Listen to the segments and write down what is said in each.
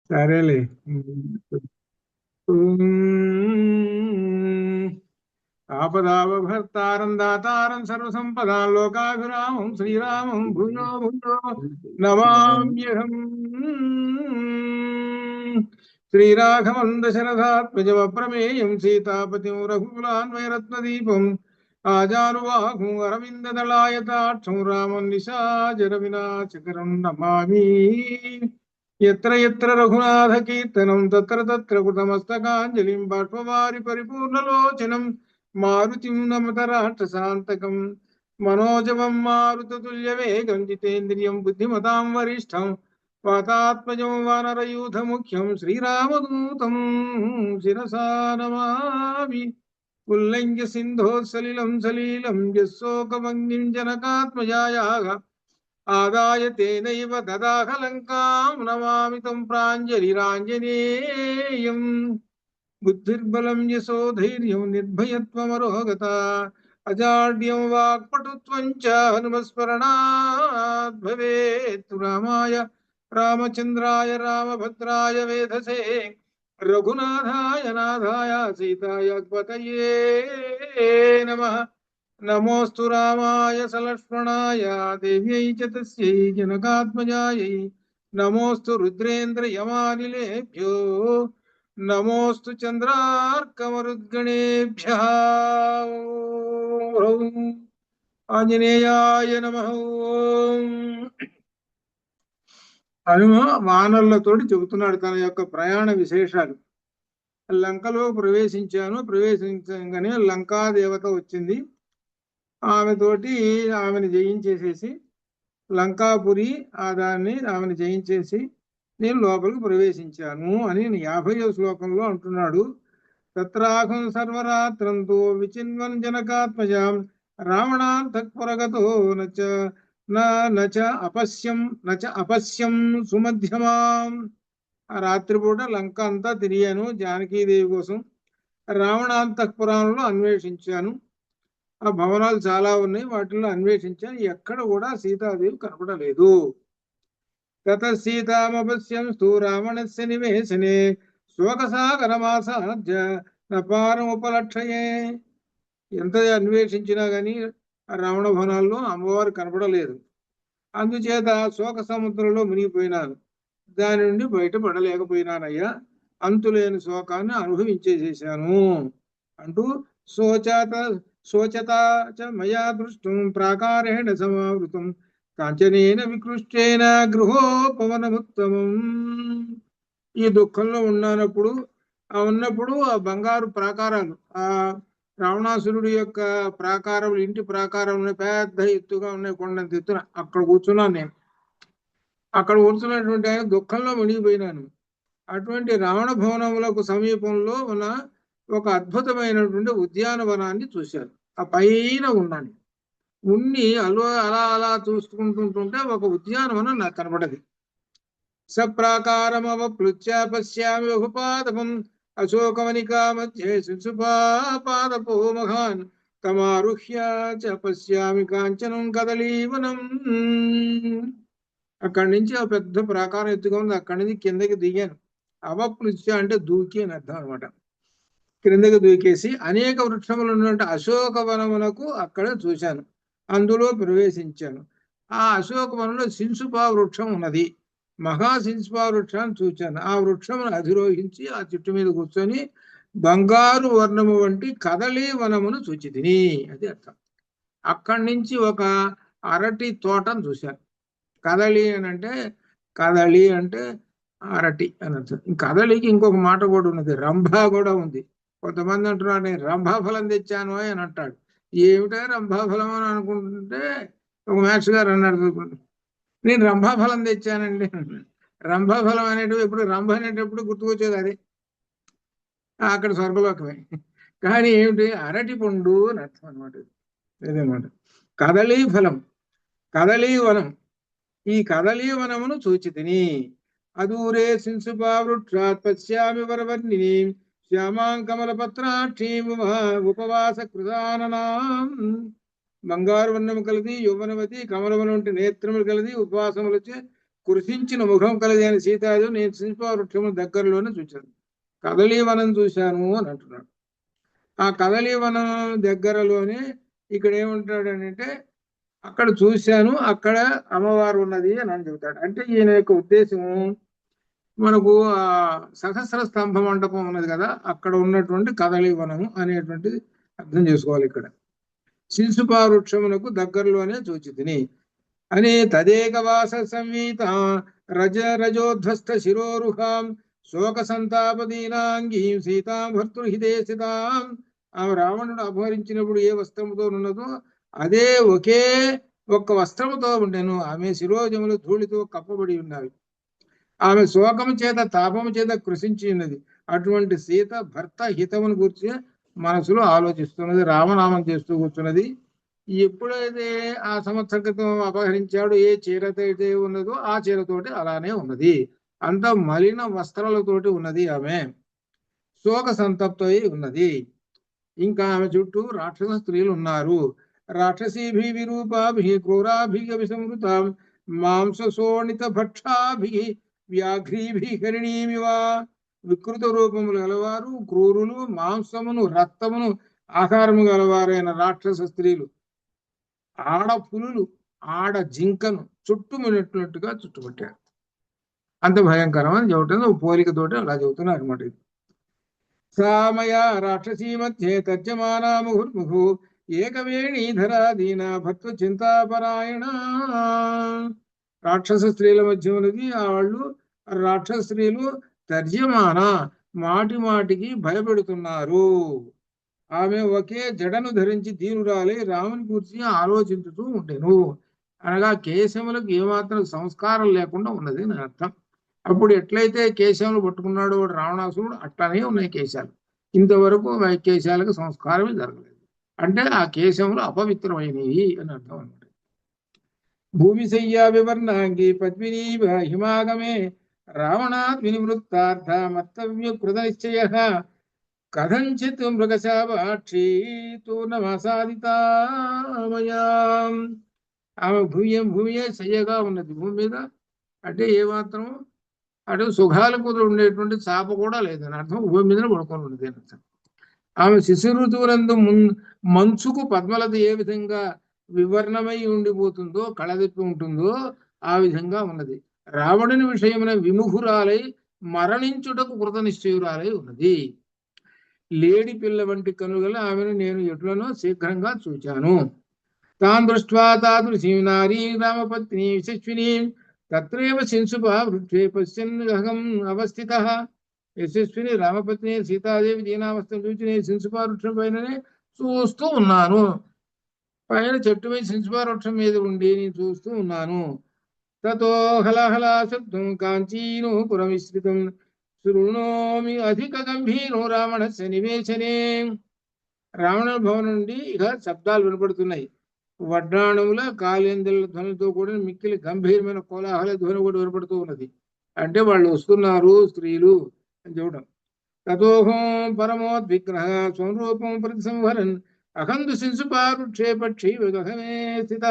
సరేలే. ఆపదావభర్తారం దాతారం సర్వసంపదా లోకాభిరామం శ్రీరామం భూయో భూయో నమామ్యహం. శ్రీరాఘవం దశరథాత్మజమప్రమేయం సీతాపతిం రఘుకులాన్వయరత్నదీపం ఆజానుబాహుం అరవిందదళాయతాక్షం రామం నిశాచర వినాశకరం నమామి. ఎత్ర ఎత్ర రఘునాథ కీర్తనం తత్ర తత్ర కృతమస్తకాంజలిం బాష్పవారి పరిపూర్ణలోచనం మారుతిం నమత రాక్షసాంతకం మనోజవం మారుతతుల్యవేగం జితేంద్రియం బుద్ధిమతాం వరిష్టం వాతాత్మజం వానరయూథముఖ్యం శ్రీరామదూతం శిరసా నమామి. ఉల్లంఘ్య సింధో సలిలం సలీలం యశోకమగ్నిం జనకాత్మజాయాః ఆదాయ తేనైవ దదాహ లంకాం నమామి తం ప్రాంజలిరాంజనేయం. బుద్ధిర్బలం యశోధైర్యం నిర్భయత్వమరోగత అజాడ్యం వాక్పటుత్వం చ హనుమస్మరణాత్ భవేత్. రామాయ రామచంద్రాయ రామభద్రాయ వేధసే రఘునాథాయ నాథాయ సీతాయ పతయే నమః. నమోస్తు రామాయ సలక్ష్మణాయ దేవ్యై చ తస్యై జనకాత్మజాయై నమోస్తు రుద్రేంద్రయమానిలేభ్యో నమోస్తు చంద్రార్కమరుద్గణేభ్యః. ఓం ఆంజనేయాయ నమః. ఓం. హనుమ వానరులతోటి చెబుతున్నాడు తన యొక్క ప్రయాణ విశేషాలు. లంకలో ప్రవేశించగానే లంకాదేవత వచ్చింది. ఆమెతోటి ఆమెను జయించేసేసి లంకాపురి ఆమెను జయించేసి నేను లోపలికి ప్రవేశించాను అని 50వ శ్లోకంలో అంటున్నాడు. తత్రాహం సర్వరాత్రంతో విచిన్వన్ జనకాత్మజాం రావణాంతఃపురగతో నచ అపశ్యం సుమధ్యమాం. ఆ రాత్రిపూట లంక అంతా తిరిగాను జానకీదేవి కోసం. రావణాంతఃపురంలో అన్వేషించాను. ఆ భవనాలు చాలా ఉన్నాయి, వాటిల్లో అన్వేషించాను, ఎక్కడ కూడా సీతాదేవి కనపడలేదు. తత సీతామపశ్యంస్తు రావణస్య నివేశనే శోకసాగరమాసాద్య నపారముపలక్షయే. ఎంత అన్వేషించినా గాని రావణ భవనాల్లో అమ్మవారు కనపడలేదు. అందుచేత శోక సముద్రంలో మునిగిపోయినాను. దాని నుండి బయటపడలేకపోయినానయ్యా. అంతులేని శోకాన్ని అనుభవించేసేసాను అంటూ శోచత మయా దృష్టం ప్రాకారేణ సమావృతం కాంచనేన వికృష్టేన గృహోపవనముత్తమం. ఈ దుఃఖంలో ఉన్నప్పుడు ఆ బంగారు ప్రాకారాలు, ఆ రావణాసురుడి యొక్క ప్రాకారం, ఇంటి ప్రాకారం పెద్ద ఎత్తుగా ఉన్నాయి, కొండంత ఎత్తున. అక్కడ కూర్చున్నాను నేను. అక్కడ కూర్చున్నటువంటి ఆయన దుఃఖంలో మునిగిపోయినాను. అటువంటి రావణ భవనములకు సమీపంలో ఉన్న ఒక అద్భుతమైనటువంటి ఉద్యానవనాన్ని చూశాను. ఆ పైన ఉన్నాను. అలా అలా చూసుకుంటుంటే ఒక ఉద్యానవనం నాకు కనబడది. సప్రాకారమవప్లుత్య పశ్యామి బహుపాదపం అశోకవనికా మధ్యే శిశుపాదపో మహాన్ తమారుహ్య చ పశ్యామి కాంచనం కదలీవనం. అక్కడి నుంచి ఆ పెద్ద ప్రాకారం ఎత్తుగా ఉంది. అక్కడి నుంచి కిందకి దిగాను. అవప్లుత్య అంటే దూకి అని అర్థం అనమాట. క్రిందకి దూకేసి అనేక వృక్షములు ఉన్నటువంటి అశోకవనమునకు అక్కడ చూశాను. అందులో ప్రవేశించాను. ఆ అశోకవనంలో శింసుపా వృక్షం ఉన్నది. మహాశింసుపా వృక్షాన్ని చూశాను. ఆ వృక్షమును అధిరోహించి ఆ చెట్టు మీద కూర్చొని బంగారు వర్ణము వంటి కదలీ వనమును చూచితిని. అది అర్థం. అక్కడి నుంచి ఒక అరటి తోటను చూశాను. కదలి అంటే అరటి అని అర్థం. కదలికి ఇంకొక మాట కూడా ఉన్నది, రంభ కూడా ఉంది. కొంతమంది అంటున్నారు నేను రంభాఫలం తెచ్చాను అని అంటాడు. ఏమిటో రంభాఫలం అని అనుకుంటుంటే ఒక మ్యాథ్స్ గారు అన్నాడు, నేను రంభాఫలం తెచ్చానండి. రంభాఫలం అనేటివి ఎప్పుడు రంభ అనేటప్పుడు గుర్తుకొచ్చేది అదే, అక్కడ స్వర్గలోకమే. కానీ ఏమిటి, అరటి పండు అని అర్థం అనమాట. ఇదేమాట కదలీ ఫలం, కదలీ వనం. ఈ కదలీ వనమును చూచితిని. అదూరే శింసుపా వృక్షాత్ పశ్యామి వరవర్ణిని శ్యామాం కమలపత్రాక్షీం ఉపవాస కృతాననాం. బంగారు వర్ణము కలిది, యౌవనవతి, కమలము వంటి నేత్రములు కలిది, ఉపవాసములచే కృషించిన ముఖం కలిగిన సీతాదేవి నేను శిల్పా వృక్షము దగ్గరలోనే చూశాను. కదలీవనం చూశాను అని అంటున్నాడు. ఆ కదలీవనం దగ్గరలోనే ఇక్కడ ఏమంటాడు అంటే అక్కడ చూశాను, అక్కడ అమ్మవారు ఉన్నది అని చెబుతాడు. అంటే ఈయన యొక్క ఉద్దేశము మనకు ఆ సహస్ర స్తంభ మండపం ఉన్నది కదా, అక్కడ ఉన్నటువంటి కదలీవనము అనేటువంటిది అర్థం చేసుకోవాలి. ఇక్కడ శిల్సుపా వృక్షమునకు దగ్గరలోనే చూచితిని అని తదేకవాస సంవీత రజోధ్వస్త శిరోరుహాం శోక సంతాపదీనాంగీం సీతాం భర్తృహిదేశితాం. ఆమె రావణుడు అపహరించినప్పుడు ఏ వస్త్రముతో ఉన్నదో అదే ఒకే ఒక్క వస్త్రముతో ఉండెను. ఆమె శిరోజములు ధూళితో కప్పబడి ఉన్నవి. ఆమె శోకము చేత తాపము చేత కృషించి ఉన్నది. అటువంటి సీత భర్త హితమును గురించి మనసులో ఆలోచిస్తున్నది, రామనామం చేస్తూ కూర్చున్నది. ఎప్పుడైతే ఆ సంవత్సర క్రితం అపహరించాడు, ఏ చీరతో అయితే ఉన్నదో ఆ చీరతోటి అలానే ఉన్నది. అంత మలిన వస్త్రాలతోటి ఉన్నది. ఆమె శోక సంతప్తై ఉన్నది. ఇంకా ఆమె చుట్టూ రాక్షస స్త్రీలు ఉన్నారు. రాక్షసీభి విరూపాభి క్రూరాభి విసంవృత మాంసశోణిత భక్షాభి వ్యాఘ్రీభి హరిణీమివా. వికృత రూపములు గలవారు, క్రూరులు, మాంసమును రక్తమును ఆహారము గలవారైన రాక్షస స్త్రీలు, ఆడ పులులు, ఆడ జింకను చుట్టుమునట్టుగా చుట్టుపట్టారు. అంత భయంకరమని చెబుతుంది. పోలికతోటి అలా చెబుతున్నారు అనమాట. ఇది సామయ రాక్షసీ మధ్యే తర్జమానా ముహుర్ముహు ఏకవేణీధరా దీన భక్తు చింతాపరాయణ. రాక్షస స్త్రీల మధ్య ఉన్నది. వాళ్ళు రాక్షస స్త్రీలు తర్జమాన మాటి మాటికి భయపెడుతున్నారు. ఆమె ఒకే జడను ధరించి దీనురాలై రాముని గురించి ఆలోచించుతూ ఉండెను. అనగా కేశములకు ఏమాత్రం సంస్కారం లేకుండా ఉన్నది అని అర్థం. అప్పుడు ఎట్లయితే కేశాలు పట్టుకున్నాడు వాడు రావణాసురుడు, అట్లానే ఉన్నాయి కేశాలు. ఇంతవరకు కేశాలకు సంస్కారమే జరగలేదు. అంటే ఆ కేశములు అపవిత్రమైనవి అని అర్థం అన్నమాట. భూమిశయ్యా వివర్ణాంగి పద్మినీ హిమాగమే రావణాత్ వినివృత్తార్థ మత్తవ్య కృత నిశ్చయ కథంచిత్ మృగశాపాక్షి తూర్ణమాసాదితామయా. ఆమె భూమియే శయ్యగా ఉన్నది. భూమి మీద అంటే ఏమాత్రం అటు సుఖాలకు ఉండేటువంటి చాప కూడా లేదని అర్థం. భూమి మీదనే పడుకొని ఉన్నది అని అర్థం. ఆమె శిశు ఋతువునందు మంచుకు పద్మలత ఏ విధంగా వివర్ణమై ఉండిపోతుందో, కళదిప్పి ఉంటుందో ఆ విధంగా ఉన్నది. రావణుని విషయమున విముఖురాలై మరణించుటకు కృత నిశ్చయురాలై ఉన్నది. లేడి పిల్ల వంటి కనుగల ఆమెను నేను ఎట్లనో శీఘ్రంగా చూచాను. తాన్ దృష్ట్వా తాదృశీం నారీ రామపత్ని యశస్విని తత్రేవ శింశుపా వృక్షే పశ్యన్ అవస్థిత. యశస్విని రామపత్ని సీతాదేవి దీనావస్థను చూచి నేను శింశుపా వృక్షం పైననే చూస్తూ ఉన్నాను. పైన చెట్టు మీద శింశుపా వృక్షం మీద ఉండి నేను చూస్తూ ఉన్నాను. తతో హలహలా శబ్దం కాంచీను పురమిశ్రితం శృణోమి అధిక గంభీరో రావణస్య నివేశనే. రావణ భవనం నుండి ఇక శబ్దాలు వినపడుతున్నాయి. వడ్డాణముల కాలేంద్రుల ధ్వనితో కూడిన మిక్కిలి గంభీరమైన కోలాహల ధ్వని కూడా వినపడుతూ ఉన్నది. అంటే వాళ్ళు వస్తున్నారు స్త్రీలు అని చెప్పడం. తతోహం పరమోద్విగ్రహ స్వరూపం ప్రతి సంహరన్ అహందు శింశుపా వృక్షే పక్షి విగహమే స్థిత.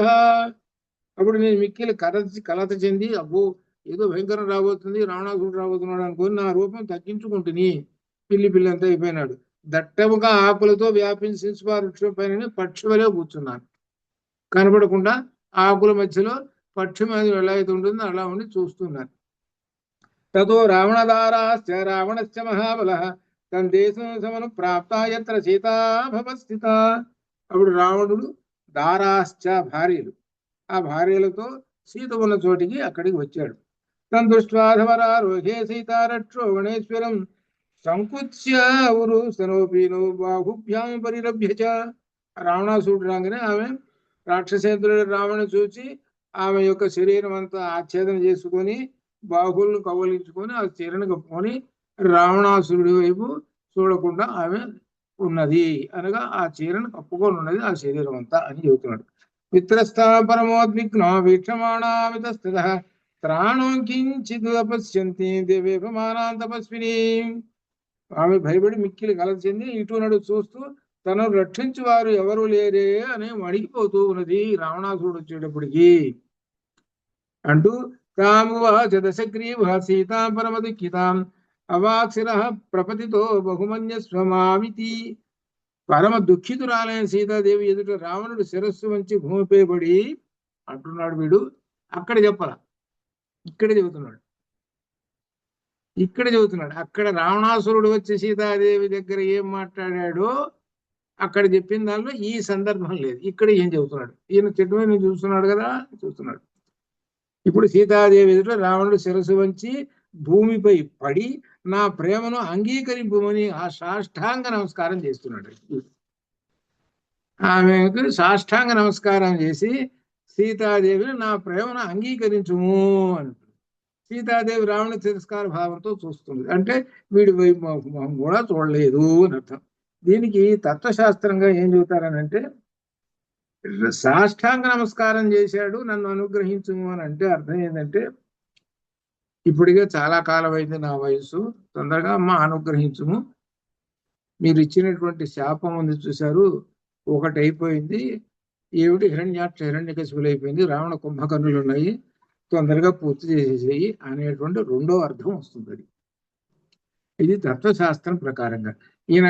అప్పుడు నేను మిక్కిలి కలత చెంది అబ్బో ఏదో భయంకరం రాబోతుంది, రావణాసురుడు రాబోతున్నాడు అనుకుని నా రూపం తగ్గించుకుంటుని పిల్లి అంతా అయిపోయినాడు. దట్టముగా ఆకులతో వ్యాపించి శింశుపా వృక్షం పైన పక్షి వలె కూర్చున్నాను. కనపడకుండా ఆకుల మధ్యలో పక్షి మీద ఎలా అయితే ఉంటుందో అలా ఉండి చూస్తున్నాను. తతో రావణదారాశ్చ రావణశ్చ మహాబల తన దేశం సమను ప్రాప్త యత్ర సీతాభవస్థిత. అప్పుడు రావణుడు దారాశ్చ భార్యలు, ఆ భార్యలతో సీత ఉన్న చోటికి అక్కడికి వచ్చాడు. తన దృష్ట్వాధవరారోహే సీతారక్షో గణేశ్వరం సంకుచ్య ఉరు స్తనోపీనో బాహుభ్యాం పరిరభ్య చ. రావణాసురుడు రాగానే ఆమె రాక్షసేంద్రుడు రావణ చూచి ఆమె యొక్క శరీరం అంతా ఆచ్ఛేదన చేసుకొని బాహువులను కవలించుకొని ఆ చీరను కప్పుకొని రావణాసురుడి వైపు చూడకుండా ఆమె ఉన్నది. అనగా ఆ చీరను కప్పుకొని ఉన్నది ఆ శరీరం అంతా అని చెబుతున్నాడు. మిత్రస్థ పరమోద్విగ్నో వీక్షమాణామితస్థిత త్రాణం కించిద్ అపశ్యంతి దేవేపమానాం తపస్విని. ఆమె భయపడి మిక్కిలి కలత చెంది ఇటు నడు చూస్తూ తనను రక్షించి వారు ఎవరు లేరే అని వణికిపోతూ ఉన్నది రావణాసురుడు వచ్చేటప్పటికి. అంటూ తామువాచ దశగ్రీవః సీతాం పరమదుఃఖితాం అవాక్షిరః ప్రపతితో బహుమన్యస్వమామితి. పరమ దుఃఖితురాలైన సీతాదేవి ఎదుట రావణుడు శిరస్సు వంచి భూమిపై పడి అంటున్నాడు. వీడు అక్కడ చెప్పాల, ఇక్కడ చెబుతున్నాడు. అక్కడ రావణాసురుడు వచ్చి సీతాదేవి దగ్గర ఏం మాట్లాడాడో అక్కడ చెప్పిన దానిలో ఈ సందర్భం లేదు. ఇక్కడ ఏం చెబుతున్నాడు, ఈయన చెట్టు మీద చూస్తున్నాడు కదా, చూస్తున్నాడు. ఇప్పుడు సీతాదేవి ఎదుట రావణుడు శిరస్సు వంచి భూమిపై పడి నా ప్రేమను అంగీకరింపుమని ఆ సాష్టాంగ నమస్కారం చేస్తున్నాడు. ఆమెకు సాష్టాంగ నమస్కారం చేసి సీతాదేవిని నా ప్రేమను అంగీకరించుము అని. సీతాదేవి రావణ తిరస్కార భావంతో చూస్తుంది. అంటే వీడి వైపు కూడా చూడలేదు అని అర్థం. దీనికి తత్వశాస్త్రంగా ఏం చెబుతారనంటే, సాష్టాంగ నమస్కారం చేశాడు నన్ను అనుగ్రహించుము అని అంటే అర్థం ఏంటంటే, ఇప్పటికే చాలా కాలం అయింది నా వయసు, తొందరగా అమ్మ అనుగ్రహించుము, మీరు ఇచ్చినటువంటి శాపం ఉంది చూశారు, ఒకటి అయిపోయింది, ఏమిటి హిరణ్యకశిపులు అయిపోయింది, రావణ కుంభకర్ణులు ఉన్నాయి, తొందరగా పూర్తి చేసేసేయి అనేటువంటి రెండో అర్థం వస్తుంది. అది ఇది తత్వశాస్త్రం ప్రకారంగా. ఈయన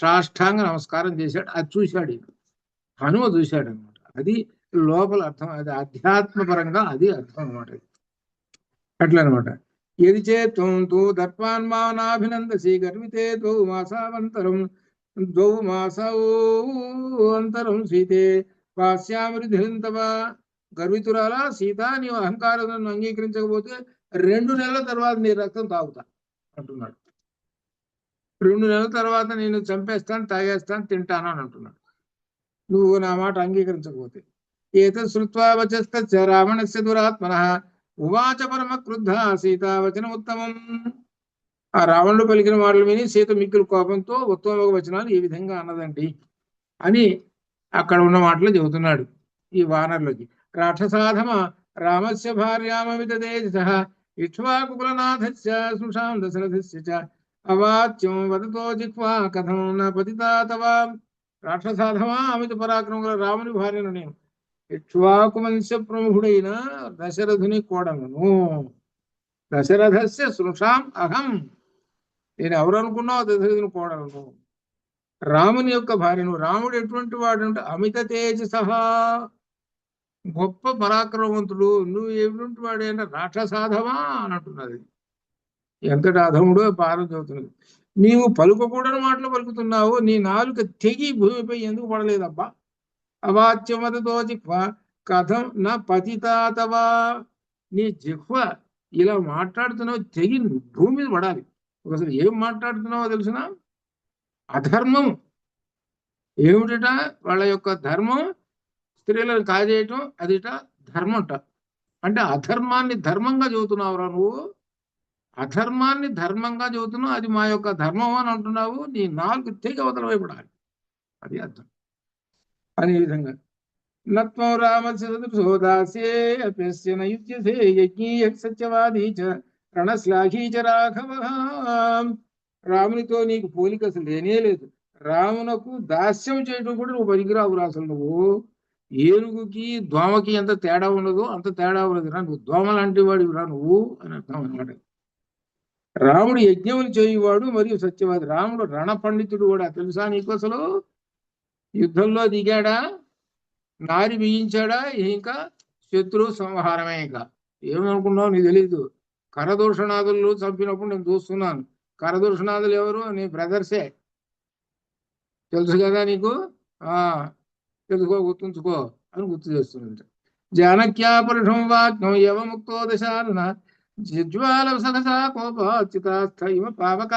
సాష్టాంగ నమస్కారం చేశాడు, అది చూశాడు, ఈయన హనుమ చూశాడు అనమాట. అది లోపల అర్థం, అది అధ్యాత్మపరంగా అది అర్థం అనమాట. అట్లా అనమాట. ఎది చేత్వం తూ దర్పాన్మానాభినందసి గర్వితే ద్వౌ మాసాంతరం సీతే పాశ్యామృధింతవ. గర్వితురాలా సీత, నీవు అహంకారం అంగీకరించకపోతే 2 నెలల తర్వాత నీ రక్తం తాగుతా అంటున్నాడు. 2 నెలల తర్వాత నేను చంపేస్తాను, తాగేస్తాను, తింటాను అని అంటున్నాడు, నువ్వు నా మాట అంగీకరించకపోతే. ఏతత్ శ్రుత్వా వచస్తస్య రావణస్య దురాత్మనః ఉవాచ పరమ క్రుద్ధ సీతావచన ఉత్తమం. ఆ రావణుడు పలికిన మాటలు విని సీత మిక్కిలి కోపంతో ఉత్తమ వచనాలు ఈ విధంగా అన్నదండి అని అక్కడ ఉన్న మాటలు చెబుతున్నాడు ఈ వానరులకి. రాక్షసాధమ రామస్య భార్యామవిత తేజసః ఇక్ష్వాకుకులనాథస్య సుషాం దశరథస్య చ అవాచ్యం వదతో జిహ్వా కథం న పతితా తవ. రాక్షసాధమా, అమిత పరాక్రమముల రాముని భార్యను నేను, ఇక్ష్వాకు వంశ ప్రముఖుడైన దశరథుని కోడలను, దశరథస్య సుషాం అహం, నేను ఎవరు అనుకున్నావు, దశరథుని కోడలను, రాముని యొక్క భార్యను. రాముడు ఎటువంటి వాడు అంటే అమిత తేజసః, గొప్ప పరాక్రమవంతుడు. నువ్వు ఎటువంటి వాడైనా రాక్షసాధమా అని అంటున్నది. ఎంతటి అధముడో పారం చదువుతున్నది. నీవు పలుకకూడని మాటలు పలుకుతున్నావు, నీ నాలుక తెగి భూమిపై ఎందుకు పడలేదబ్బా. అవాచ్యమతతో జిహ్వ కథం నా పతితాతవా, నీ జిహ్వ ఇలా మాట్లాడుతున్నావు, తెగి భూమి మీద పడాలి. అసలు ఏం మాట్లాడుతున్నావో తెలిసిన, అధర్మం ఏమిటట, వాళ్ళ యొక్క ధర్మం స్త్రీలను కాజేయటం, అదిట ధర్మంట. అంటే అధర్మాన్ని ధర్మంగా చెబుతున్నావురా నువ్వు, అధర్మాన్ని ధర్మంగా చెబుతున్నావు, అది మా యొక్క ధర్మం అని అంటున్నావు, నీ నాలుగు తెగ అవతల వైపడాలి, అది అర్థం. అనే విధంగా నత్వం రామస్యోదాసే అప్యస్య నయుజ్యసే యజ్ఞీయ సత్యవాదీ చ రణశ్లాఘీ చ రాఘవ. రామునితో నీకు పోలిక అసలు లేనే లేదు. రామునకు దాస్యం చేయడం కూడా నువ్వు పనికిరావురా. అసలు నువ్వు ఏనుగుకి దోమకి ఎంత తేడా ఉండదో అంత తేడా ఉండదు రా, నువ్వు దోమ లాంటి వాడివి రా నువ్వు అని అర్థం అన్నమాట. రాముడు యజ్ఞములు చేయువాడు మరియు సత్యవాది. రాముడు రణ పండితుడు కూడా, తెలుసా నీకు? అసలు యుద్ధంలో దిగాడా, నారి బిగించాడా, ఇంకా శత్రు సంహారమే. ఇంకా ఏమనుకున్నావు నీకు తెలీదు. కరదూషణాదులు చంపినప్పుడు నేను చూస్తున్నాను. కరదూషణాదులు ఎవరు? నీ బ్రదర్సే, తెలుసు కదా నీకు. తెలుసుకో, గుర్తుంచుకో అని గుర్తు చేస్తున్నది. జానక్యాపరుషం వాక్యం యవముక్తో దశారుణ జిజ్వాల సహసా కోపాచ్యుతాస్థ పావక.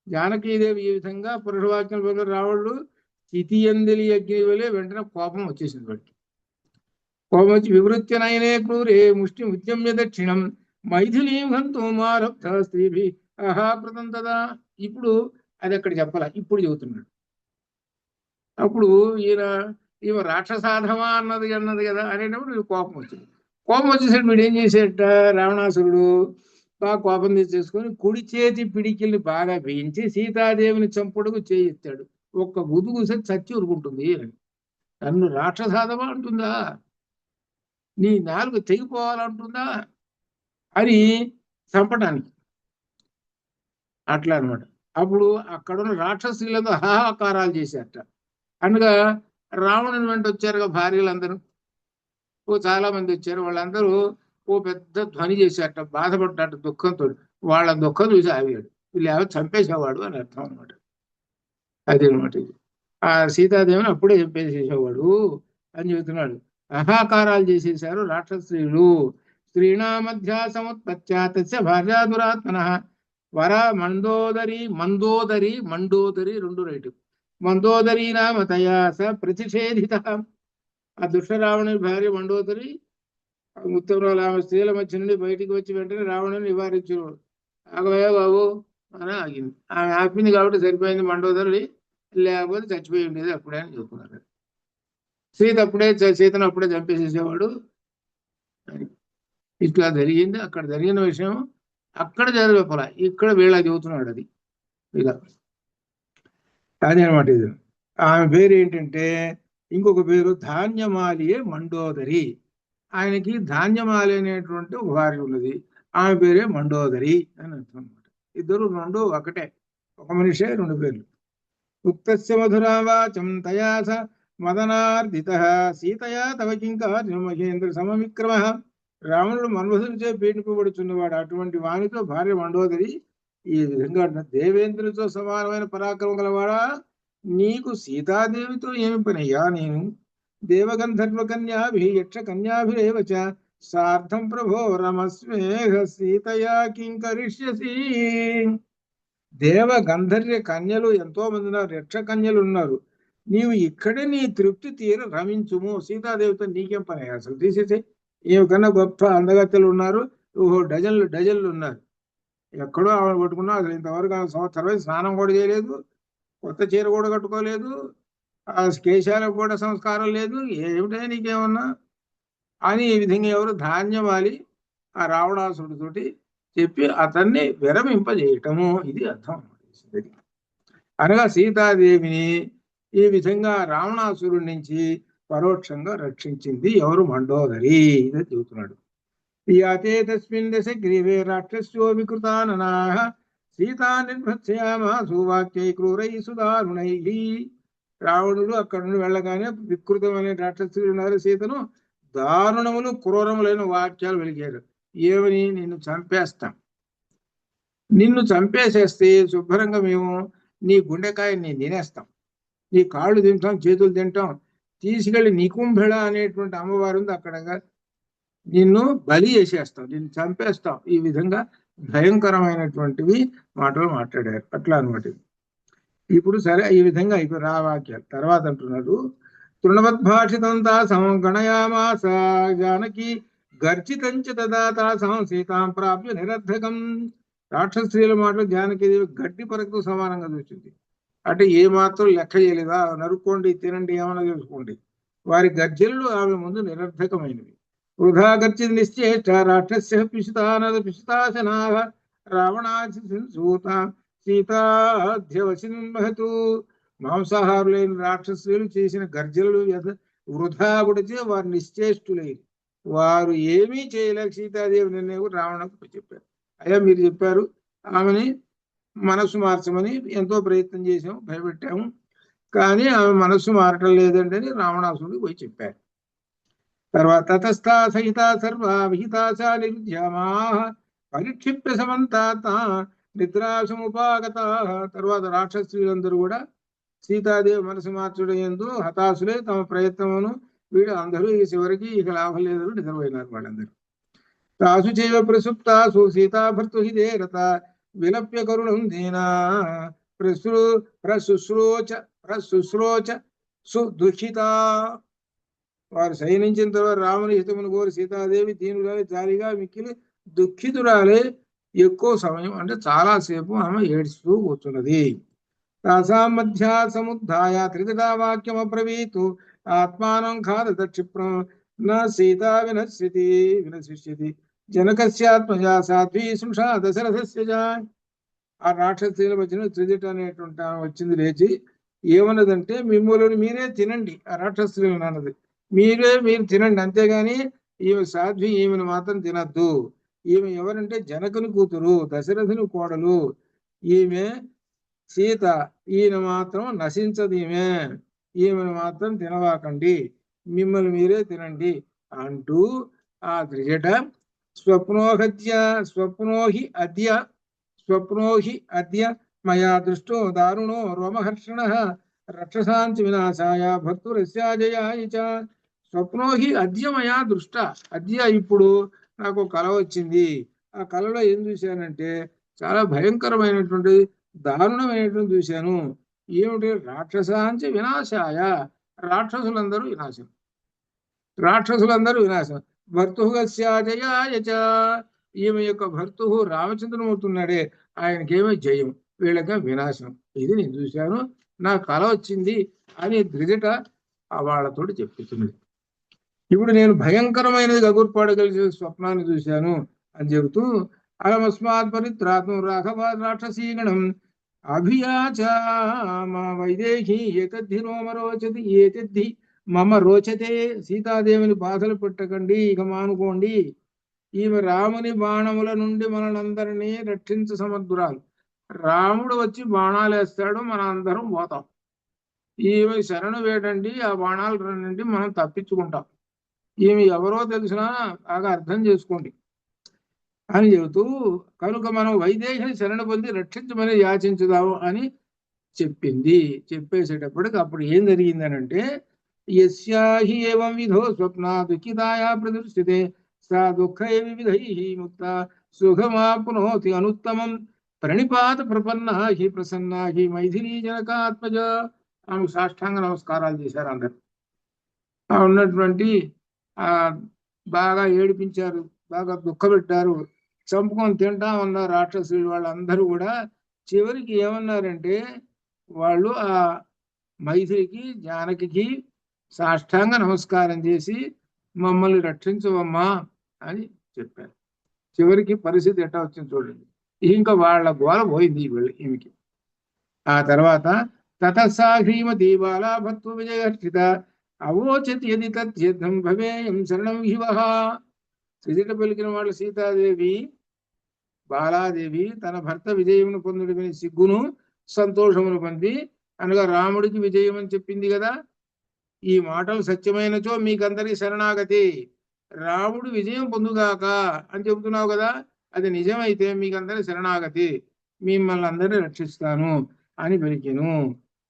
జానకీదేవి ఈ విధంగా పురుషవాక్యం వల్ల రావణుడు స్థితి ఎందలి అగ్ని వలె వెంటనే కోపం వచ్చేసింది. వాడికి కోపం వచ్చి వివృత్యనయనే క్రూరే ముష్టి ఉద్యమ్య దక్షిణం మైథిలీం హంతుమారబ్ధ స్త్రీభి అహాకృతం తదా. ఇప్పుడు అది అక్కడ చెప్పాల, ఇప్పుడు చెబుతున్నాడు. అప్పుడు ఈమె రాక్షసాధమా అన్నది కదా అనేటప్పుడు కోపం వచ్చింది. కోపం వచ్చేసరికి వీడు ఏం చేసేట, రావణాసురుడు బాగా కోపం తెచ్చేసుకొని కుడి చేతి పిడికిల్ని బాగా వేయించి సీతాదేవిని చంపుడుకు చేయిస్తాడు. ఒక్క గుదుగుసే చచ్చి ఊరుకుంటుంది. నన్ను రాక్షసాధమా అంటుందా? నీ నాలుగు తెగిపోవాలంటుందా అని చంపడానికి. అట్లా అనమాట. అప్పుడు అక్కడున్న రాక్షసులందరూ హాహాకారాలు చేశారట. అనగా రావణుని వెంట వచ్చారుగా భార్యలందరూ, చాలా మంది వచ్చారు. వాళ్ళందరూ పెద్ద ధ్వని చేశారట, బాధపడ్డాట దుఃఖంతో. వాళ్ళ దుఃఖం చూసి ఆగాడు. వీళ్ళు ఎవరు చంపేసేవాడు అని అర్థం అనమాట. అది అనమాట. ఆ సీతాదేవిని అప్పుడే చంపేసేసేవాడు అని చెబుతున్నాడు. అహాకారాలు చేసేశారు రాక్షసులు. స్త్రీణా మధ్య సముత్పత్త్య భార్యా దురాత్మన వర మందోదరి మండోదరి రెండు రైటు. మందోదరి నామ తయా స ప్రతిషేధిత. ఆ దుష్టరావణుని భార్య మండోదరి ఉత్తమరాలు ఆమె స్త్రీల మధ్య నుండి బయటికి వచ్చి వెంటనే రావణుని నివారించు. ఆగవయ్యా బాబు అని ఆగింది. ఆమె ఆపింది కాబట్టి సరిపోయింది మండోదరి, లేకపోతే చచ్చిపోయి ఉండేది అప్పుడే అని చెప్పుకున్నారు. సీతను అప్పుడే చంపేసేసేవాడు. ఇట్లా జరిగింది. అక్కడ జరిగిన విషయం అక్కడ జరగపల, ఇక్కడ వీళ్ళ చెబుతున్నాడు. అది ఇలా అదే అనమాట. ఇది ఆమె పేరు ఏంటంటే, ఇంకొక పేరు ధాన్యమాలియే మండోదరి. ఆయనకి ధాన్యమాలి అనేటువంటి ఒక భార్య ఉన్నది, ఆమె పేరే మండోదరి అని అర్థం అనమాట. ఇద్దరు రెండు ఒకటే, ఒక మనిషే రెండు పేర్లు. ఉక్తస్య మధురావాచం తయా స మదనార్దిత సీతయా తవ కింకార్యం మహేంద్ర సమవిక్రమ. రావణుడు మన్మధునిచే పీడింపబడుచున్నవాడు, అటువంటి వానితో భార్య మండోదరి ఈ విధంగా దేవేంద్రునితో సమానమైన పరాక్రమం గలవాడా, నీకు సీతాదేవితో ఏమి పనయ్యా? నేను దేవగంధర్వ కన్యాభి యక్ష కన్యాభిరేవ చ సార్థం ప్రభో రమస్వేహ సీతయా కింకరిష్యసి. దేవ గంధర్వ కన్యలు ఎంతో మంది ఉన్నారు, యక్ష కన్యలు ఉన్నారు. నీవు ఇక్కడే నీ తృప్తి తీర రమించుము. సీతాదేవితో నీకేం పని? అసలు తీసేసే. ఏమికన్నా గొప్ప అందగత్తెలు ఉన్నారు, డజన్లు ఉన్నారు. ఎక్కడో ఆవిడ పట్టుకున్నా, అసలు ఇంతవరకు ఆమె సంవత్సరం స్నానం కూడా చేయలేదు, కొత్త చీర కూడా కట్టుకోలేదు, ఆ కేశాలకు కూడా సంస్కారం లేదు. ఏమిటా నీకేమన్నా అని ఈ విధంగా ఎవరు ధాన్యవాలి ఆ రావణాసుడితోటి చెప్పి అతన్ని విరమింపజేయటము, ఇది అర్థం. అనగా సీతాదేవిని ఈ విధంగా రావణాసురుడి నుంచి పరోక్షంగా రక్షించింది ఎవరు? మండోదరి. ఇదే చెబుతున్నాడు. యాతే తస్మిన్ దశ గ్రీవే రాక్షస్యో వికృతాననాః సీతా నిర్భత్స్యామాసు వాక్యై క్రూరై సుదారుణై. రావణుడు అక్కడ నుండి వెళ్ళగానే వికృతమైన రాక్షసులు ఉన్నారు, సీతను దారుణములు క్రూరములైన వాక్యాలు వెలిగారు. ఏమని? నిన్ను చంపేస్తాం, నిన్ను చంపేసేస్తే శుభ్రంగా మేము నీ గుండెకాయని తినేస్తాం, నీ కాళ్ళు తింటాం, చేతులు తింటాం, తీసుకెళ్లి నికుంభిళ అనేటువంటి అమ్మవారు ఉంది అక్కడ, నిన్ను బలి చేసేస్తాం, నిన్ను చంపేస్తాం. ఈ విధంగా భయంకరమైనటువంటివి మాటలు మాట్లాడారు. అట్లా అనమాట. ఇప్పుడు సరే, ఈ విధంగా అయిపోయి వాక్యాలు. తర్వాత అంటున్నాడు, తృణవద్భాషితం తాసం గణయామాస జానకి గర్జితంచ తదా తాసం సీతాం ప్రాప్య నిరర్ధకం. రాక్షస స్త్రీల మాటలు జానకి గడ్డి పరకుతో సమానంగా చూసింది. అంటే ఏ మాత్రం లెక్క చేయలేదా? నరుక్కోండి, తినండి, ఏమైనా చూసుకోండి. వారి గర్జనలు ఆమె ముందు నిరర్ధకమైనవి. వృధా గర్జిత నిశ్చేష్ట రాక్షస్య పిశుతాశనాః రావణాసూత సీతాధ్యవసిన్మహతు. మాంసాహారులైన రాక్షసులు చేసిన గర్జనలు వృధా కొడితే వారు నిశ్చేష్టులైన, వారు ఏమీ చేయలేక సీతాదేవి నిర్ణయం రావణకు చెప్పారు. అయ్యా మీరు చెప్పారు ఆమెని మనస్సు మార్చమని, ఎంతో ప్రయత్నం చేసాము, భయపెట్టాము, కానీ ఆమె మనస్సు మారటం లేదండి అని రావణాసుడికి పోయి చెప్పారు. తర్వాత తతస్థా సహిత సర్వ విహితాశా నిర్జ్యామాః పరిక్షిప్య సమంతాత నిద్రాసముపాగత. తర్వాత రాక్షసులందరూ కూడా సీతాదేవి మనసు మార్చడం ఎందు హతాశులే, తమ ప్రయత్నమును వీడు అందరూ ఈ చివరికి ఇక లాభం లేదని నిద్రపోయినారు వాళ్ళందరూ. తాసు చైవ ప్రసుప్తాసు సీతాభర్తు హిదే రత విలప్య కరుణం దీనా ప్రశుశ్రోచ సుదుషిత. వారు శయనించిన తర్వాత రాముని హితమును కోరి సీతాదేవి దీనురాలి జాలిగా మిక్కిలి దుఃఖితురాలే ఎక్కువ సమయం, అంటే చాలాసేపు ఆమె ఏడుస్తూ కూర్చున్నది. తాసాం మధ్యా సముద్ధాయ త్రిజటా వాక్యం అబ్రవీతు ఆత్మానం ఖాదత క్షిప్రం న సీతా వినశ్యతి జనకస్యాత్మజా సాధ్వీ సుషా దశరథస్య. ఆ రాక్షసుల మధ్యన త్రిజట అనేటువంటి వచ్చింది, లేచి ఏమన్నదంటే, మిమ్మల్ని మీరే తినండి, ఆ రాక్షసులు అన్నది, మీరు తినండి, అంతేగాని ఈమె సాధ్వి, ఈమెను మాత్రం తినద్దు. ఈమె ఎవరంటే జనకుని కూతురు, దశరథుని కోడలు, ఈమె సీత, ఈయన మాత్రం నశించదు, ఈమెను మాత్రం తినవాకండి, మిమ్మల్ని మీరే తినండి అంటూ ఆ త్రిజట స్వప్నోహి అద్య మయా దృష్టో దారుణో రోమహర్షణ రక్షసాంచి వినాశాయ భర్తురస్యాజయాయ చ. స్వప్నోహి అద్య మయా దృష్ట. అద్య ఇప్పుడు నాకు కల వచ్చింది. ఆ కలలో ఏం చూశానంటే చాలా భయంకరమైనటువంటి దారుణమైనటువంటి చూశాను. ఏమిటి? రాక్షసాంచి వినాశాయ, రాక్షసులందరూ వినాశం, రాక్షసులందరూ వినాశం. భర్తుగస్యాజయాయ చ, ఈమె యొక్క భర్తువు రామచంద్రమూర్తి ఉన్నాడే, ఆయనకేమో జయం, వీళ్ళకి వినాశం. ఇది నేను చూశాను, నా కల వచ్చింది అని త్రిజట వాళ్ళతోటి చెప్తున్నది. ఇప్పుడు నేను భయంకరమైనది గగుర్పాడగలిగే స్వప్నాన్ని చూశాను అని చెబుతూ అలమస్మాత్ పరిత్రాత్మ రాఘవ రాక్షసీగణం అభియాచ మా వైదేహి ఏతద్ధి రోమరోచతి ఏతద్ధి మమ రోచతే. సీతాదేవిని బాధలు పెట్టకండి, ఇక మానుకోండి. ఈమె రాముని బాణముల నుండి మనందరినీ రక్షించ సమర్థురాలు. రాముడు వచ్చి బాణాలు వేస్తాడు, మన అందరం పోతాం. ఈమె శరణు వేడండి, ఆ బాణాలు నుండి మనం తప్పించుకుంటాం. ఈమె ఎవరో తెలిసినా బాగా అర్థం చేసుకోండి అని చెబుతూ, కనుక మనం వైదేహిని శరణ పొంది రక్షించమని యాచించుదాము అని చెప్పింది. చెప్పేసేటప్పటికి అప్పుడు ఏం జరిగిందనంటే, యస్యాహి ఏవం విధో స్వప్న దుఃఖితాయా ప్రదృశ్యతే సా దుఃఖై వివిధై ముక్త సుఖమాప్నోతి అనుత్తమం ప్రణిపాత ప్రపన్నా హి ప్రసన్నా హి మైథిలీ జనకాత్మజ. ఆమె సాష్టాంగ నమస్కారాలు చేశారు అందరు. ఉన్నటువంటి బాగా ఏడిపించారు, బాగా దుఃఖపెట్టారు, చంపుకొని తింటా ఉన్నారు రాక్షసులు. వాళ్ళందరూ కూడా చివరికి ఏమన్నారంటే, వాళ్ళు ఆ మైథిలికి జానకి సాష్టాంగ నమస్కారం చేసి మమ్మల్ని రక్షించవమ్మా అని చెప్పారు. చివరికి పరిస్థితి ఎట్లా వచ్చింది చూడండి. ఇంకా వాళ్ళ గోల పోయింది ఈమెకి. ఆ తర్వాత తతసా హ్రీమతి బాలా భర్తు విజయర్చిత అవోచత్ యది తద్యద్ధం భవేయం శరణం హివః. త్రిజట పలికిన వాళ్ళ సీతాదేవి బాలాదేవి తన భర్త విజయమును పొందుడమని సిగ్గును సంతోషమును పొంది, అనగా రాముడికి విజయం అని చెప్పింది కదా, ఈ మాటలు సత్యమైనచో మీకందరి శరణాగతి, రాముడు విజయం పొందుగాక అని చెబుతున్నావు కదా, అది నిజమైతే మీకందరి శరణాగతి, మిమ్మల్ని అందరినీ రక్షిస్తాను అని పలికెను.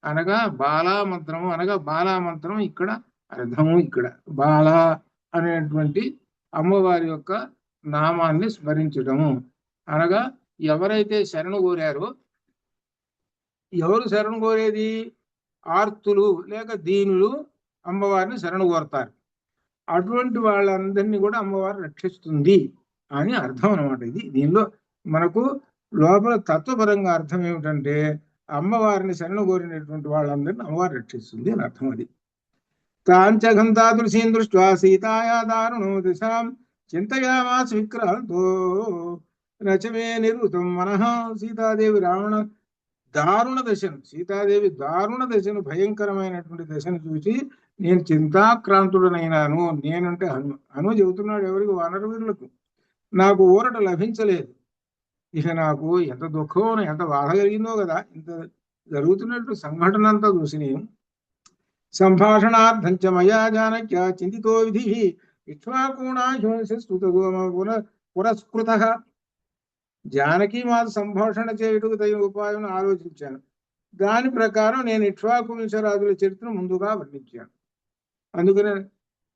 అనగా బాలామంత్రము, అనగా బాలామంత్రం ఇక్కడ అర్థము, ఇక్కడ బాల అనేటువంటి అమ్మవారి యొక్క నామాన్ని స్మరించడము. అనగా ఎవరైతే శరణు కోరారో, ఎవరు శరణు కోరేది? ఆర్తులు లేక దీనులు అమ్మవారిని శరణు కోరతారు. అటువంటి వాళ్ళందరినీ కూడా అమ్మవారు రక్షిస్తుంది అని అర్థం అనమాట. ఇది దీనిలో మనకు లోపల తత్వపరంగా అర్థం ఏమిటంటే, అమ్మవారిని శరణు కోరినటువంటి వాళ్ళందరినీ అమ్మవారు రక్షిస్తుంది అని అర్థం. అది తాంచగంతాదృశీం దృష్ట్వా సీతాయా దారుణో దశాం చింతయామాస్ విక్రాంతో నచమే నిరుతం మనః. సీతాదేవి దారుణ దశను, సీతాదేవి దారుణ దశను, భయంకరమైనటువంటి దశను చూసి నేను చింతాక్రాంతుడనైనాను. నేనంటే హను చెబుతున్నాడు ఎవరికి? వానరవీరులకు. నాకు ఊరట లభించలేదు. ఇక నాకు ఎంత దుఃఖమో, ఎంత బాధ కలిగిందో కదా, ఇంత జరుగుతున్నట్టు సంఘటన అంతా చూసి నేను సంభాషణార్థంచ మయా జానక్య చింతితో విధి పురస్కృత. జానకి మాత సంభాషణ చేయుటకు తగిన ఉపాయం ఆలోచించాను. దాని ప్రకారం నేను ఇక్ష్వాకు వంశరాజుల చరిత్ర ముందుగా వర్ణించాను. అందుకనే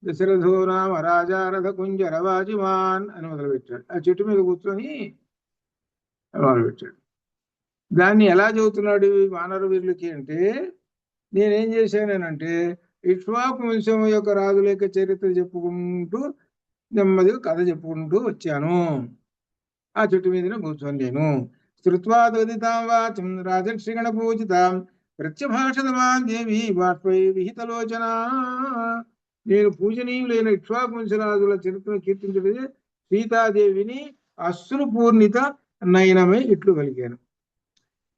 దశరథో నామ రాజా రథ కుంజర వాజిమాన్ అని మొదలుపెట్టాడు. ఆ చెట్టు మీద కూర్చొని మొదలుపెట్టాడు. దాన్ని ఎలా చదువుతున్నాడు వానర వీరులకి అంటే, నేనేం చేశానంటే ఇక్ష్వాకు వంశం యొక్క రాజుల యొక్క చరిత్ర చెప్పుకుంటూ నెమ్మదిగా కథ చెప్పుకుంటూ వచ్చాను. ఆ చెట్టు మీదనే కూర్చొని నేను శ్రుత్వాదితాం వాచం రాజర్షిగణ పూజితాం ప్రత్యభాషతమాన్ దేవి బాష్పై విహితలోచన. నేను పూజనీయులైన ఇక్ష్వాకు వంశరాజుల చరిత్రను కీర్తించడే సీతాదేవిని అశ్రుపూర్ణిత నయనమై ఇట్లు కలిగాను.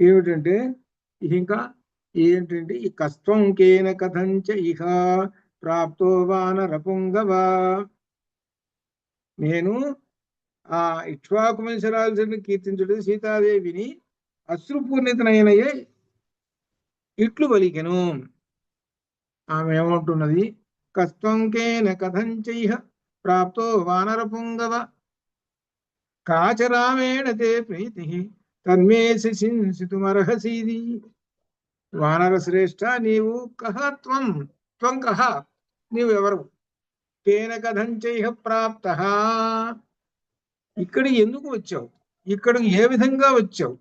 ఏమిటంటే ఇంకా ఏంటంటే, ఈ కస్త్వం కేన కథంచ ఇహ ప్రాప్తో వానర పుంగవ. నేను ఆ ఇక్ష్వాకు వంశరాజుని కీర్తించుడు సీతాదేవిని అశ్రుపూర్ణితనైనయే ఇట్లు పలికెను. ఆమె ఏమంటున్నది? కస్త్వంకేన కథంచైహ ప్రాప్తో వానర పుంగవ కాచరామేణ తే ప్రీతి తన్మే శింసితుమర్హసీది. వానర శ్రేష్ఠ, నీవు కహ త్వం త్వం కహ, నీవు ఎవరు? కేన కథంచైహ ప్రాప్త, ఇక్కడ ఎందుకు వచ్చావు? ఇక్కడ ఏ విధంగా వచ్చావు?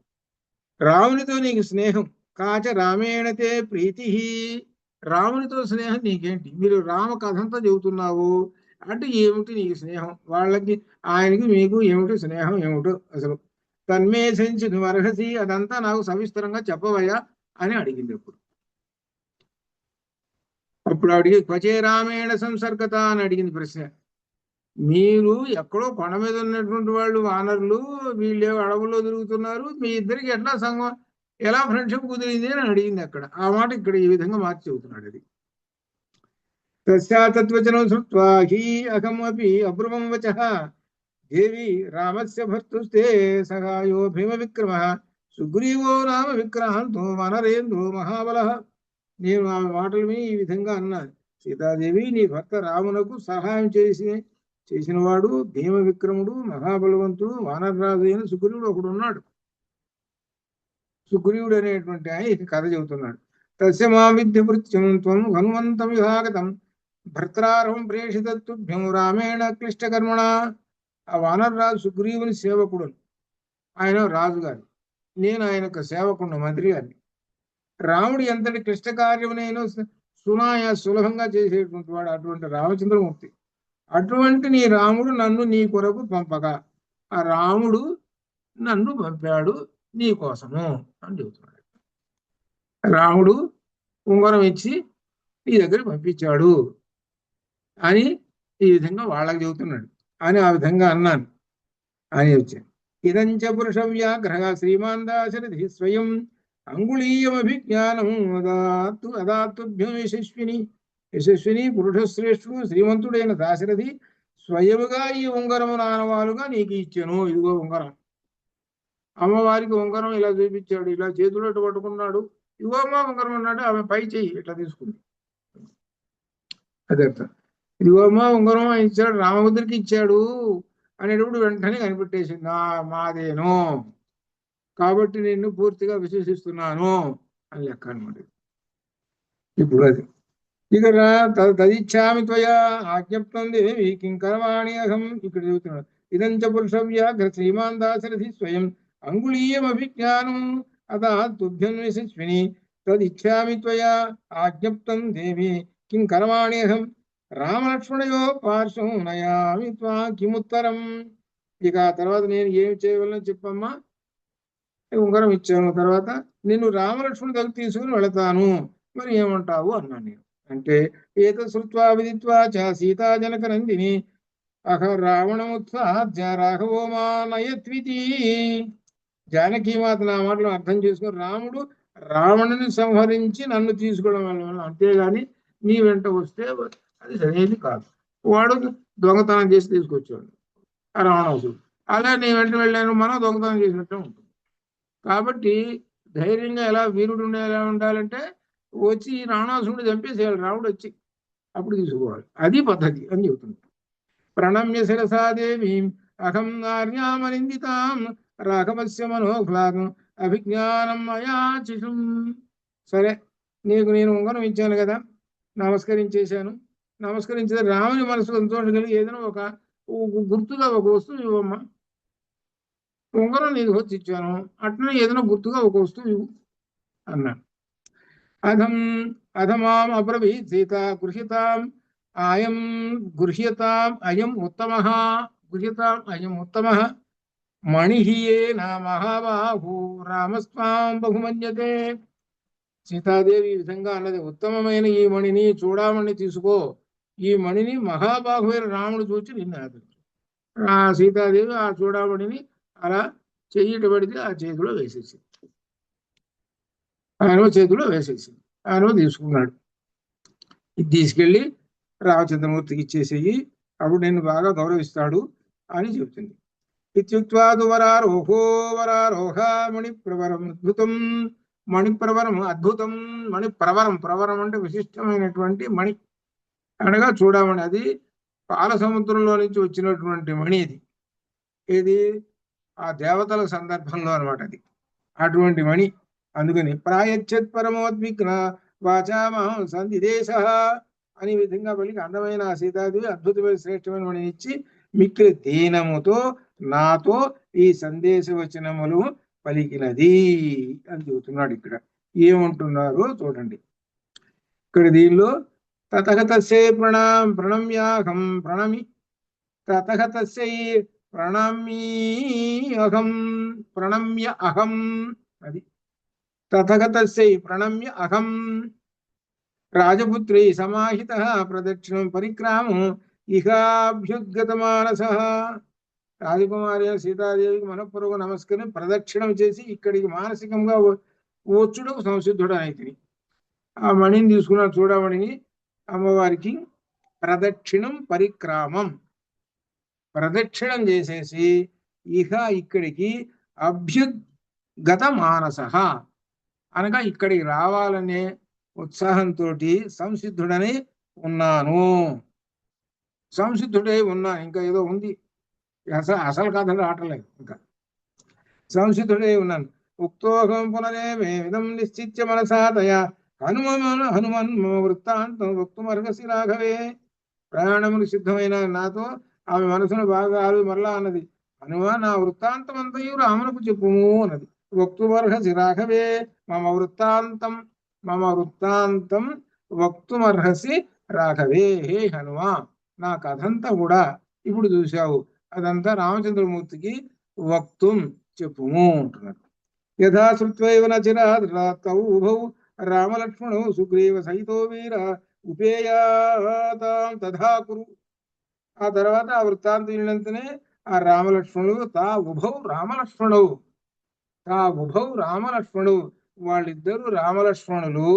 రామునితో నీకు స్నేహం. కాచ రామేణతే ప్రీతి, రామునితో స్నేహం నీకేంటి? మీరు రామ కథంతా చెబుతున్నావు అంటే ఏమిటి నీకు స్నేహం? వాళ్ళకి ఆయనకి మీకు ఏమిటి స్నేహం? ఏమిటో అసలు. తన్మే సంచి అర్హసి, అదంతా నాకు సవిస్తరంగా చెప్పవయ్యా అని అడిగింది. అప్పుడు అడిగి క్వచే రామేణ సంసర్గత అని అడిగింది ప్రశ్న. మీరు ఎక్కడో కొండ మీద ఉన్నటువంటి వాళ్ళు వానరులు, వీళ్ళు అడవుల్లో తిరుగుతున్నారు, మీ ఇద్దరికి ఎట్లా సంగం, ఎలా ఫ్రెండ్షిప్ కుదిరింది అని అడిగింది అక్కడ. ఆ మాట ఇక్కడ ఈ విధంగా మార్చి చెబుతున్నాడు. అది తస్యాతత్వచనం శృత్వా హి అహమపి అబ్రువం వచః దేవి రామస్య భర్తుస్తే సహాయో భీమ విక్రమ సుగ్రీవో నామ విక్రాంతో వనరేంద్రో మహాబలః. నేను ఆమె మాటలు విని ఈ విధంగా అన్నాను. సీతాదేవి, నీ భర్త రామునకు సహాయం చేసినవాడు భీమ విక్రముడు, మహాబలవంతుడు, వానరరాజు అయిన సుగ్రీవుడు ఒకడు ఉన్నాడు. సుగ్రీవుడు అనేటువంటి ఆయన కథ చెబుతున్నాడు. తస్య మా విద్య భృత్యం త్వం హనుమంతం విభాగతం భర్తారం ప్రేషితత్తుభ్యం రామేణ క్లిష్టకర్మణ. ఆ వానరరాజు సుగ్రీవుని సేవకుడు, ఆయన రాజుగారు, నేను ఆయన యొక్క సేవకుడు, మంత్రి గారిని. రాముడు ఎంతటి క్లిష్ట కార్యమునైనా సులభంగా చేసేటువంటి వాడు అటువంటి రామచంద్రమూర్తి. అటువంటి నీ రాముడు నన్ను నీ కొరకు పంపగా, ఆ రాముడు నన్ను పంపాడు నీ కోసము అని చెబుతున్నాడు. రాముడు ఉంగరం ఇచ్చి నీ దగ్గర పంపించాడు అని ఈ విధంగా వాళ్ళకి చెబుతున్నాడు అని ఆ విధంగా అన్నాను అని వచ్చాను. ఇదంచ పురుష వ్యాఘ్రహ శ్రీమాన్ దాశరథి స్వయం అంగుళీయమభిజ్ఞానం అదాతుభ్యం యశస్విని పురుషశ్రేష్ఠుడు శ్రీమంతుడైన దాశరథి స్వయముగా ఈ ఉంగరము నానవాలుగా నీకు ఇచ్చాను. ఇదిగో ఉంగరం. అమ్మవారికి ఉంగరం ఇలా చూపించాడు, ఇలా చేతులు ఇటు పట్టుకున్నాడు. ఇదిగో అమ్మ ఉంగరం అన్నాడు. ఆమె పై చెయ్యి ఇట్లా తీసుకుంది. అదే అర్థం. ఇదిగో అమ్మ ఉంగరం ఇచ్చాడు, రామభద్రికి ఇచ్చాడు అనేటప్పుడు వెంటనే కనిపెట్టేసింది, మాదేను కాబట్టి నిన్ను పూర్తిగా విశ్వసిస్తున్నాను అని లెక్క అనమాట. ఇప్పుడు అది ఇక తదిచ్చామి త్వయా ఆజ్ఞప్తం దేవి కింకరవాణి అహం. ఇక్కడ చెబుతున్నాడు. ఇదంచ పురుష వ్యాఘ్ర శ్రీమాన్ దాశరథి స్వయం అంగుళీయమభిజ్ఞానం అదా తుభ్యం యశస్విని తదిచ్చామి త్వయా ఆజ్ఞప్తం దేవి కింకరవాణి అహం రామలక్ష్మణయో పార్శ్వం నయామి త్వా కిముత్తరం. ఇక తర్వాత నేను ఏమి చేయవలని చెప్పమ్మా. ఉంగరం ఇచ్చాను, తర్వాత నిన్ను రామలక్ష్మణుడి దగ్గర తీసుకుని వెళతాను, మరి ఏమంటావు అన్నాను నేను. అంటే ఏత శృత్వా విదిత్వా చ సీతా జనక నందిని అహ రావణముత్సాహ్య రాఘవో మా నయత్వితి. జానకీమాత నా మాటలు అర్థం చేసుకుని రాముడు రావణుని సంహరించి నన్ను తీసుకోవడం వల్ల, అంతేగాని నీ వెంట వస్తే అది సరైనది కాదు. వాడు దొంగతనం చేసి తీసుకొచ్చాడు ఆ రావణాసుడు. అలా నీ వెంట వెళ్ళాను, మనం దొంగతనం చేసినట్టే ఉంటుంది. కాబట్టి ధైర్యంగా ఎలా వీరుడు ఎలా ఉండాలంటే వచ్చి రావణాసురుడు చంపేసేయాలి, రాముడు వచ్చి అప్పుడు తీసుకోవాలి. అది పద్ధతి అని చెబుతుంది. ప్రణమ్య శిరసాదేవి అహం నార్యామనిందితాం రాఘవస్య మనోహ్లాదం అభిజ్ఞానం అయాచిషం. సరే, నీకు నేను ఉంగరం ఇచ్చాను కదా, నమస్కరించేశాను. నమస్కరించిన రాముని మనసు సంతోషం కలిగి ఏదైనా ఒక గుర్తుగా ఒక వస్తువు ఇవ్వమ్మా. ఉంగరం నీకు వచ్చి ఇచ్చాను, అట్లనే ఏదైనా గుర్తుగా ఒక వస్తువు ఇవ్వు అన్నాను. అధమాం అబ్రవీత్ సీత గృహ్యతాం అయం ఉత్తమః మణిహీయేన మహాబాహు రామస్వాం బహుమన్యతే. సీతాదేవి ఈ విధంగా అన్నది, ఉత్తమమైన ఈ మణిని చూడమణి తీసుకో, ఈ మణిని మహాబాహువైన రాముడు చూచి నిన్ను ఆదరించు. ఆ సీతాదేవి ఆ చూడమణిని అలా చెయ్యిట పడితే ఆ చేతిలో వేసేసింది. ఆయన తీసుకున్నాడు. ఇది తీసుకెళ్ళి రామచంద్రమూర్తికి ఇచ్చేసేయి, అప్పుడు నేను బాగా గౌరవిస్తాడు, అని చెబుతుంది. ఇత్యుక్త్వాదు వరారోహో వరారోహ మణిప్రవరం అద్భుతం. మణిప్రవరం అద్భుతం. మణిప్రవరం, ప్రవరం అంటే విశిష్టమైనటువంటి మణి అనగా చూడమని. అది పాల సముద్రంలో నుంచి వచ్చినటువంటి మణి. ఇది ఇది ఆ దేవతల సందర్భంలో అనమాట. అది అటువంటి మణి. అందుకని ప్రాయచ్చత్ పరమోద్విగ్న వాచామహం సంధిదేశ అనే విధంగా పలికి అందమైన ఆ సీతాదేవి అద్భుతమైన శ్రేష్టమైన మణిని ఇచ్చి మిక్కిలి దీనముతో నాతో ఈ సందేశ వచనములు పలికినది అని చెబుతున్నాడు. ఇక్కడ ఏమంటున్నారో చూడండి. ఇక్కడ దీనిలో తతగతస్యై ప్రణమ్యాహం ప్రణమి తతగతస్యై ప్రణమ్య అహం. అది తథగతస్యై ప్రణమ్య అహం రాజపుత్రై సమాహిత ప్రదక్షిణం పరిక్రామం ఇహాభ్యుద్గత మానస. రాజకుమారి సీతాదేవికి మనఃపూర్వక నమస్కరించి ప్రదక్షిణం చేసి ఇక్కడికి మానసికంగా వచ్చుటకు సంసిద్ధుడు అయితిని. ఆ మణిని తీసుకున్నాడు, చూడమణిని. అమ్మవారికి ప్రదక్షిణం పరిక్రామం, ప్రదక్షిణం చేసేసి ఇహ ఇక్కడికి అభ్యుద్గత మానస అనగా ఇక్కడికి రావాలనే ఉత్సాహంతో సంసిద్ధుడని ఉన్నాను. సంసిద్ధుడై ఉన్నా, ఇంకా ఏదో ఉంది, అసలు కథలు ఆటలేదు. ఇంకా సంసిద్ధుడై ఉన్నాను. ఉక్తోహం పునరేమే విధం నిశ్చిత్య మనసాతయ హనుమన్ వృత్తాంతం వక్తుమర్హసి రాఘవే. ప్రయాణములు సిద్ధమైన నాతో ఆమె మనసును బాగా మరలా అన్నది, హనుమ నా వృత్తాంతం అంతయు రామునకు చెప్పుము అన్నది. వక్తుమర్హసి రాఘవే మమ వృత్తాంతం వక్తుమర్హసి రాఘవే. హే హనుమ, నా కథంతా కూడా ఇప్పుడు చూశావు, అదంతా రామచంద్రమూర్తికి వక్తుం చెప్పుము అంటున్నాడు. యథా శ్రుత్వైవ నచిరాతౌ ఉభౌ రామలక్ష్మణౌ సుగ్రీవ సహితో వీర ఉపేయాతాం తథా కురు. ఆ తర్వాత ఆ వృత్తాంతం వినంతనే ఆ రామలక్ష్మణుడు తా ఉభౌ రామలక్ష్మణుడు వాళ్ళిద్దరు రామలక్ష్మణులు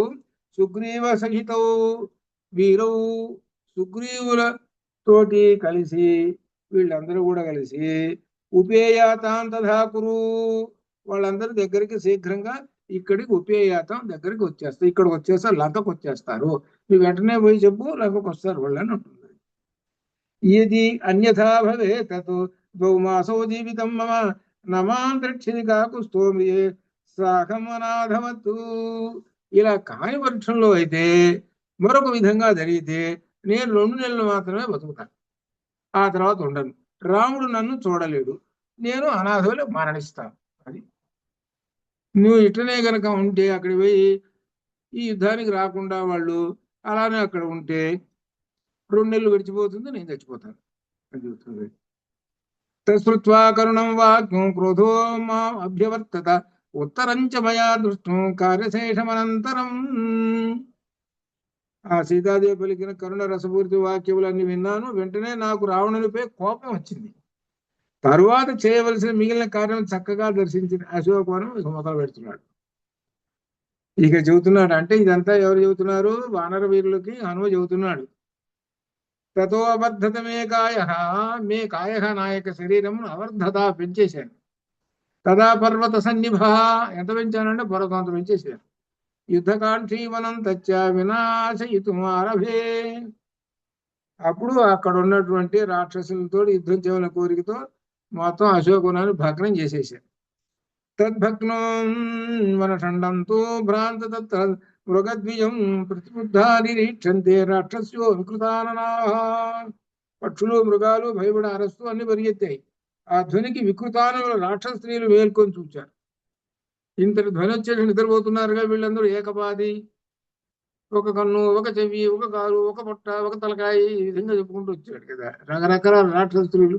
సుగ్రీవ సహితౌ వీరౌ సుగ్రీవుల తోటి కలిసి, వీళ్ళందరూ కూడా కలిసి ఉపేయాతాం తథా కురు, వాళ్ళందరూ దగ్గరికి శీఘ్రంగా ఇక్కడికి ఉపేయాతం దగ్గరికి వచ్చేస్తారు. ఇక్కడికి వచ్చేస్తారు, లంకకు వచ్చేస్తారు. నువ్వు వెంటనే పోయి చెప్పు, లంకకు వస్తారు వాళ్ళని ఉంటుంది. ఇది అన్యథా భవే తత్ ద్వౌ మాసో జీవితం మమ నమాంతరిక్షిని కాకుస్తోమియే సాహమనాథవత్తు. ఇలా కాని పక్షంలో అయితే, మరొక విధంగా జరిగితే నేను 2 నెలలు మాత్రమే బతుకుతాను, ఆ తర్వాత ఉండను. రాముడు నన్ను చూడలేడు, నేను అనాథలో మరణిస్తాను. అది నువ్వు ఇట్లనే గనక ఉంటే, అక్కడికి పోయి ఈ యుద్ధానికి రాకుండా వాళ్ళు అలానే అక్కడ ఉంటే 2 నెలలు గడిచిపోతుంది, నేను చచ్చిపోతాను అని చెబుతుంది. తశ్రుత్వా కరుణం వాక్యం క్రోధో మా అభ్యవర్తత ఉత్తరంచ మయా దృష్టం కార్యశేషమనంతరం. ఆ సీతాదేవి పలికిన కరుణ రసపూరిత వాక్యములన్నీ విన్నాను. వెంటనే నాకు రావణునిపై కోపం వచ్చింది. తరువాత చేయవలసిన మిగిలిన కార్యం చక్కగా దర్శించిన అశోకవనం ఇక మొదలు పెడుతున్నాడు. ఇక చెబుతున్నాడు అంటే ఇదంతా ఎవరు చెబుతున్నారు? వానర వీరులకి హనుమ చెబుతున్నాడు. తతో అవర్ధత మే కాయ నాయక శరీరం అవర్ధత పెంచేశాను. తదా పర్వత సన్నిభ, ఎంత పెంచానంటే పర్వతంత పెంచేశాను. యుద్ధకాంక్షీవనం తచ్చ వినాశయితుమారభే, అప్పుడు అక్కడ ఉన్నటువంటి రాక్షసులతో యుద్ధం చేయని కోరికతో మొత్తం అశోకవనాన్ని భగ్నం చేసేశారు. తద్భగ్నం వనఖండంతో భ్రాంత తత్ర మృగద్విజం ప్రతిబుద్ధానిరీక్షంతే రాక్షస్యో వికృతాననాః. పక్షులు మృగాలు భయపడి అరస్తూ అన్ని పరిగెత్తాయి. ఆ ధ్వనికి వికృతానముల రాక్షస స్త్రీలు మేల్కొని చూచారు. ఇంతటి ధ్వని వచ్చేసి నిద్రపోతున్నారుగా వీళ్ళందరూ ఏకపాది, ఒక కన్ను, ఒక చెవి, ఒక కాలు, ఒక పొట్ట, ఒక తలకాయ, ఈ విధంగా చెప్పుకుంటూ వచ్చాడు కదా రకరకాల రాక్షస స్త్రీలు.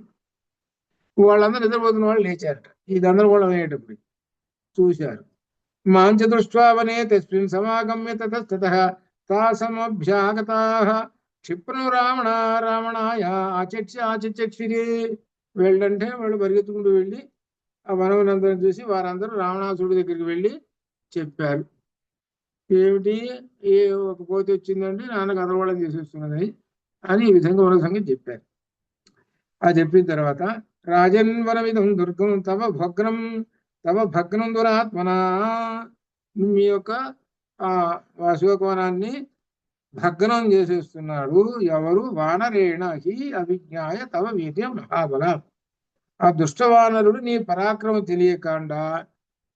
వాళ్ళందరూ నిద్రపోతున్న వాళ్ళు లేచారట. ఈ గందరగోళం అయ్యేటప్పుడు చూశారు. మాంచ దృష్ట్వా వనే తస్మిన్ సమాగమ్య తతస్తతః తాసమభ్యాగతాః క్షిప్రం రావణాయ ఆచక్షిరే. వెళ్ళంటే వాళ్ళు పరిగెత్తుకుంటూ వెళ్ళి ఆ వనమునందరం చూసి వారందరూ రావణాసుడి దగ్గరికి వెళ్ళి చెప్పారు. ఏమిటి, ఒక కోతి వచ్చిందండి, నాన్న గందరగోళం చేసేస్తున్నది అని ఈ విధంగా ఉన్న సంగతి చెప్పారు. అది చెప్పిన తర్వాత రాజన్వరమిదం దుర్గం తవ భగ్నం దురాత్మనా, మీ యొక్క ఆ అశోకవనాన్ని భగ్నం చేసేస్తున్నాడు ఎవరు? వానరేణ హి అవిజ్ఞాయ తవ వీర్యం మహాబల. ఆ దుష్టవానరుడు నీ పరాక్రమం తెలియకుండా,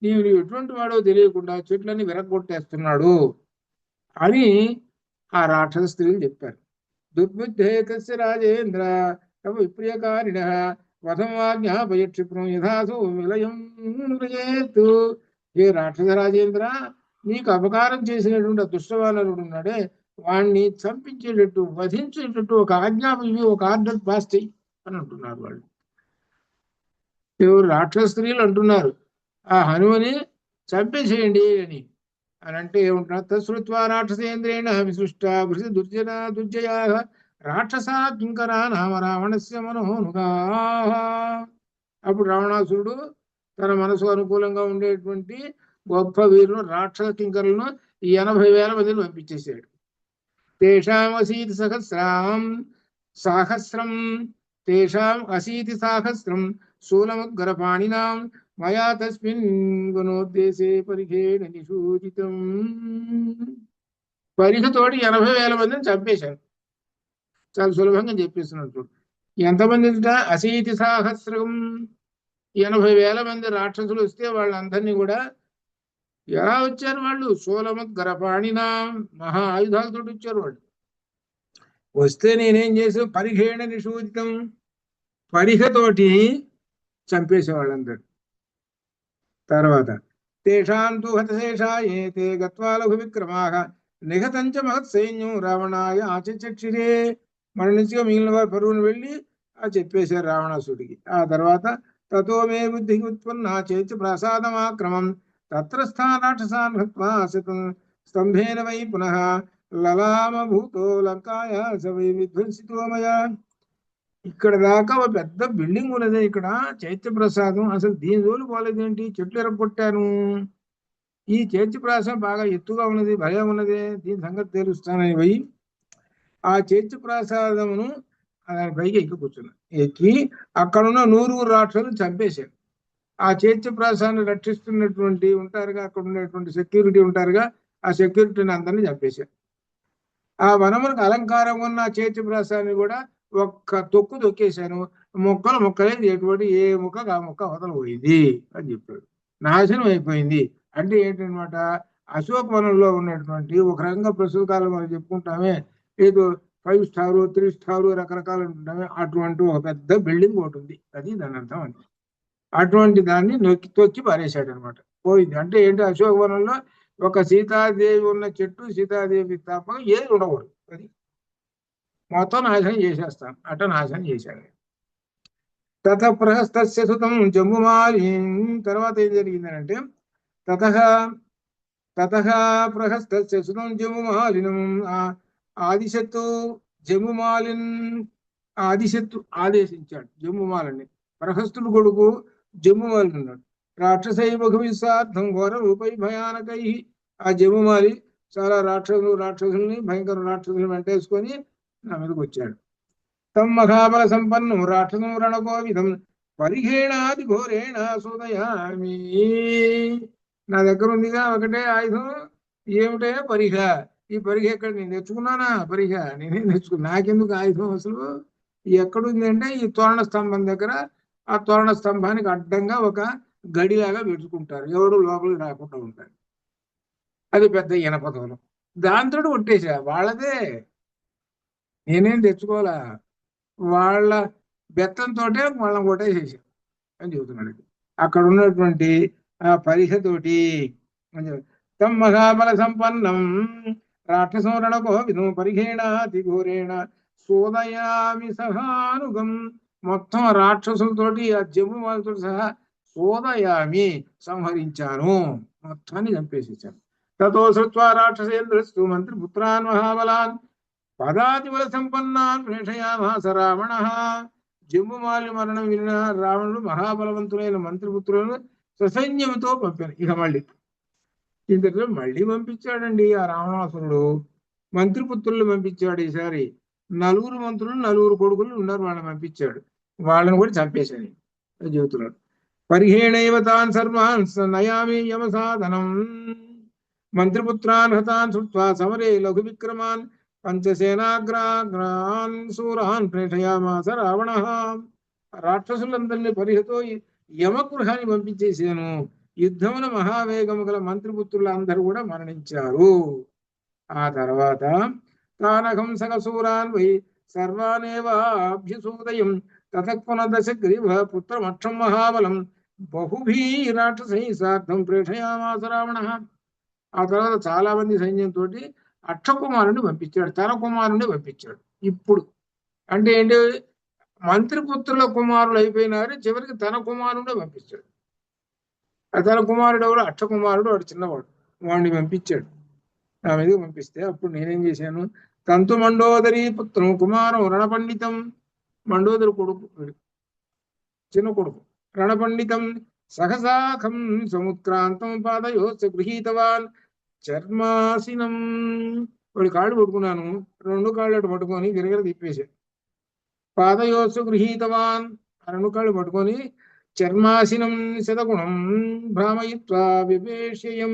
నీవు ఎటువంటి వాడో తెలియకుండా చెట్లని విరగొట్టేస్తున్నాడు అని ఆ రాక్షస స్త్రీలు చెప్పారు. దుర్బుద్ధే కస్య రాజేంద్ర తవ విప్రియకారిణ వధమాజ్ఞాపయ క్షిప్రం యథాసో విలయం నృయేతు. ఏ రాక్షస రాజేంద్ర, నీకు అపకారం చేసినటువంటి దుష్టవానరుడు ఉన్నాడే, వాణ్ణి చంపించేటట్టు వధించేటట్టు ఒక ఆజ్ఞాపి, ఒక ఆర్డర్ పాస్ చెయ్యి అని అంటున్నారు వాళ్ళు. ఎవరు? రాక్షస స్త్రీలు అంటున్నారు ఆ హనుమని చంపేసేయండి అని. అని అంటే ఏమంటున్నారు? తశ్రుత్వా రాక్షసేంద్రేణ విసృష్ట భృతి దుర్జయా రాక్షసా కింకరా నామ రావణస్య మనోనుగా. అప్పుడు రావణాసురుడు తన మనసు అనుకూలంగా ఉండేటువంటి గొప్ప వీరులు రాక్షస కింకరులను 80,000 మందిని పంపించేశాడు. తేషాం అసీతి సాహస్రం శూలముగ్రపాణినాం మయా తస్మిన్ గుణోద్దేశే పరిఘేణ నిషూచితం. పరిఘతోటి 80,000 మందిని చంపేశారు. చాలా సులభంగా చెప్పేస్తున్నట్టు. ఎంతమంది? అసీతి సాహస్రం, 80,000 మంది రాక్షసులు వస్తే వాళ్ళందరినీ కూడా ఎలా వచ్చారు వాళ్ళు? శూలముగ్రపాణినా, మహా ఆయుధాలతో వచ్చారు వాళ్ళు. వస్తే నేనేం చేసా? పరిఘేణ నిషూచితం, పరిఘతోటి చంపేసే వాళ్ళందరూ. తర్వాత తేషాంతు హతశేషాయే తే గత్వా లఘు విక్రమాః నిహతంచ మహత్ సైన్యం రావణాయ ఆచక్షిరే. మరణించగా మిగిలిన వారు పరువును వెళ్ళి చెప్పేశారు రావణాసుడికి. ఆ తర్వాత తతో మే బుద్ధి ఉత్పన్న చేతి ప్రసాదమాక్రమం తత్రస్థాన్ రాక్షసాన్ హత్వా స్తంభేన వై పునః లలామ భూతో లంకాయ సవై విధ్వంసితో మయా. ఇక్కడ దాకా ఒక పెద్ద బిల్డింగ్ ఉన్నది ఇక్కడ చైత్య ప్రసాదం. అసలు దీని జోలు పోలేదేంటి? చెట్లు ఎరగొట్టాను. ఈ చైత్య ప్రసాదం బాగా ఎత్తుగా ఉన్నది, భయం ఉన్నది, దీని సంగతి తెలుస్తానని పోయి ఆ చైత్య ప్రసాదమును దాని పైకి ఎక్కి కూర్చున్నాను. ఎక్కి అక్కడున్న 100 రాక్షసులు చంపేశారు. ఆ చైత్య ప్రసాదాన్ని రక్షిస్తున్నటువంటి ఉంటారుగా, అక్కడ ఉన్నటువంటి సెక్యూరిటీ ఉంటారుగా, ఆ సెక్యూరిటీని అందరినీ చంపేశారు. ఆ వనములకు అలంకారం ఉన్న చైత్య ప్రసాదాన్ని కూడా ఒక్క తొక్కు తొక్కేశాను. మొక్కలే ఎటువంటి ఏ ముక్కకు ఆ ముక్క అవతల పోయింది అని చెప్పాడు. నాశనం అయిపోయింది. అంటే ఏంటనమాట? అశోక వనంలో ఉన్నటువంటి ఒక రకంగా ప్రస్తుత కాలం మనం చెప్పుకుంటామే, ఏదో 5 స్టార్ 3 స్టార్ రకరకాలు ఉంటుంటామే, అటువంటి ఒక పెద్ద బిల్డింగ్ ఒకటి ఉంది. అది దాని అర్థం అండి. అటువంటి దాన్ని తొక్కి పారేశాడు అనమాట. పోయింది. అంటే ఏంటి? అశోక వనంలో ఒక సీతాదేవి ఉన్న చెట్టు, సీతాదేవి తప్ప ఏది ఉండకూడదు. అది మొత్తం నాశనం చేసేస్తాను. అట నాశనం చేశాడు. తత ప్రహస్తస్య సుతం జంబుమాలి. తర్వాత ఏం జరిగిందనంటే తత ప్రహస్తస్య సుతం జంబుమాలినం ఆదిశత్తు ఆదేశించాడు జంబుమాలని. ప్రహస్తుడు కొడుకు జంబుమాలి ఉన్నాడు. రాక్షసై బహువిస్సార్థం ఘోర రూపై భయానకై. ఆ జంబుమాలి చాలా రాక్షసుల్ని భయంకర రాక్షసులను వెంటేసుకొని నా మీదకి వచ్చాడు. తం మహాబల సంపన్నం రాక్షసం రణకోవిధం పరిఘేణాది ఘోరేణ సోదయామి. నా దగ్గర ఉందిగా ఒకటే ఆయుధం. ఏమిటే? పరిఘ. ఈ పరిఘ ఎక్కడ? నేను తెచ్చుకున్నానా? పరిఘ నేనేం తెచ్చుకున్నా? నాకెందుకు ఆయుధం అసలు? ఎక్కడుంది అంటే ఈ తోరణ స్తంభం దగ్గర. ఆ తోరణ స్తంభానికి అడ్డంగా ఒక గడిలాగా పెట్టుకుంటారు, ఎవడు లోపలికి రాకుండా ఉంటారు. అది పెద్ద ఇనపదం. దాంతో కొట్టేసా. వాళ్ళదే, నేనేం తెచ్చుకోవాలా. వాళ్ళ బెత్తంతో వాళ్ళని కొట్టేసేసాం అని చెబుతున్నాడు. అక్కడ ఉన్నటువంటి ఆ పరిహతోటి తం మహాబల సంపన్నం రాక్షసం రణకోవిధం పరిఘేణ అతి ఘోరేణ సోదయామి సహానుగం. మొత్తం రాక్షసులతోటి ఆ జమ్ము వాళ్ళతో సహా సోదయామి సంహరించాను, మొత్తాన్ని చంపేసేసాను. తతో శ్రుత్వా రాక్షసేంద్రస్తు మంత్రిపుత్రాన్ మహాబలాన్ పదాతిబల సంపన్నాన్ ప్రేషయామాస రావణ. జంబుమాలి మరణం విన్న రావణుడు మహాబలవంతులైన మంత్రిపుత్రులను ససైన్యంతో పంపారు. ఇక ఇంతలో మళ్ళీ పంపించాడండి ఆ రావణాసురుడు. మంత్రిపుత్రులు పంపించాడు. ఈసారి 4 మంత్రులు 4 కొడుకులు ఉన్నారు, వాళ్ళని పంపించాడు. వాళ్ళని కూడా చంపేశాను అని చెబుతున్నాడు. పరిహేణైవ తాన్ సర్వాన్ నయామి యమ సాధనం మంత్రిపుత్రాన్ హతాన్ శృత్వా సమరే లఘు విక్రమాన్ పంచసేనాగ్రాన్ సూరాన్ ప్రేషయామాస రావణ. రాక్షసులందరినీ పరిహతో యమగృహాన్ని పంపించేసాను. యుద్ధమున మహావేగము గల మంత్రిపుత్రులందరూ కూడా మరణించారు. ఆ తర్వాత తానహం సగసూరాన్ వై సర్వానేవాభ్యసూదయం తతఃపునదశగ్రీవ పుత్రమక్షం మహాబలం బహుభీ రాక్షసై సార్థం ప్రేషయామాస రావణ. ఆ తర్వాత చాలా మంది సైన్యంతో అక్షకుమారుని పంపించాడు, తన కుమారుని పంపించాడు. ఇప్పుడు అంటే ఏంటి, మంత్రిపుత్రుల కుమారులు అయిపోయినారు, చివరికి తన కుమారుడే పంపించాడు. తన కుమారుడు ఎవరు, అక్షకుమారుడు, వాడు చిన్నవాడు, వాడిని పంపించాడు. నా మీదకి పంపిస్తే అప్పుడు నేనేం చేశాను, తంతు మండోదరి పుత్రం కుమారం రణపండితం, మండోదరి కొడుకు, చిన్న కొడుకు రణపండితం సహసాఖం సముత్క్రాంతం పాదయోశ్చ గృహీతవాన్ చర్మాసినం. వాడి కాళ్ళు పట్టుకున్నాను, రెండు కాళ్ళు అటు పట్టుకొని గిరగిర తిప్పేశాడు. పాదయోశ్చ గృహీతవాన్, ఆ రెండు కాళ్ళు పట్టుకొని చర్మాసినం శతగుణం భ్రామయిత్వా వివేశయం,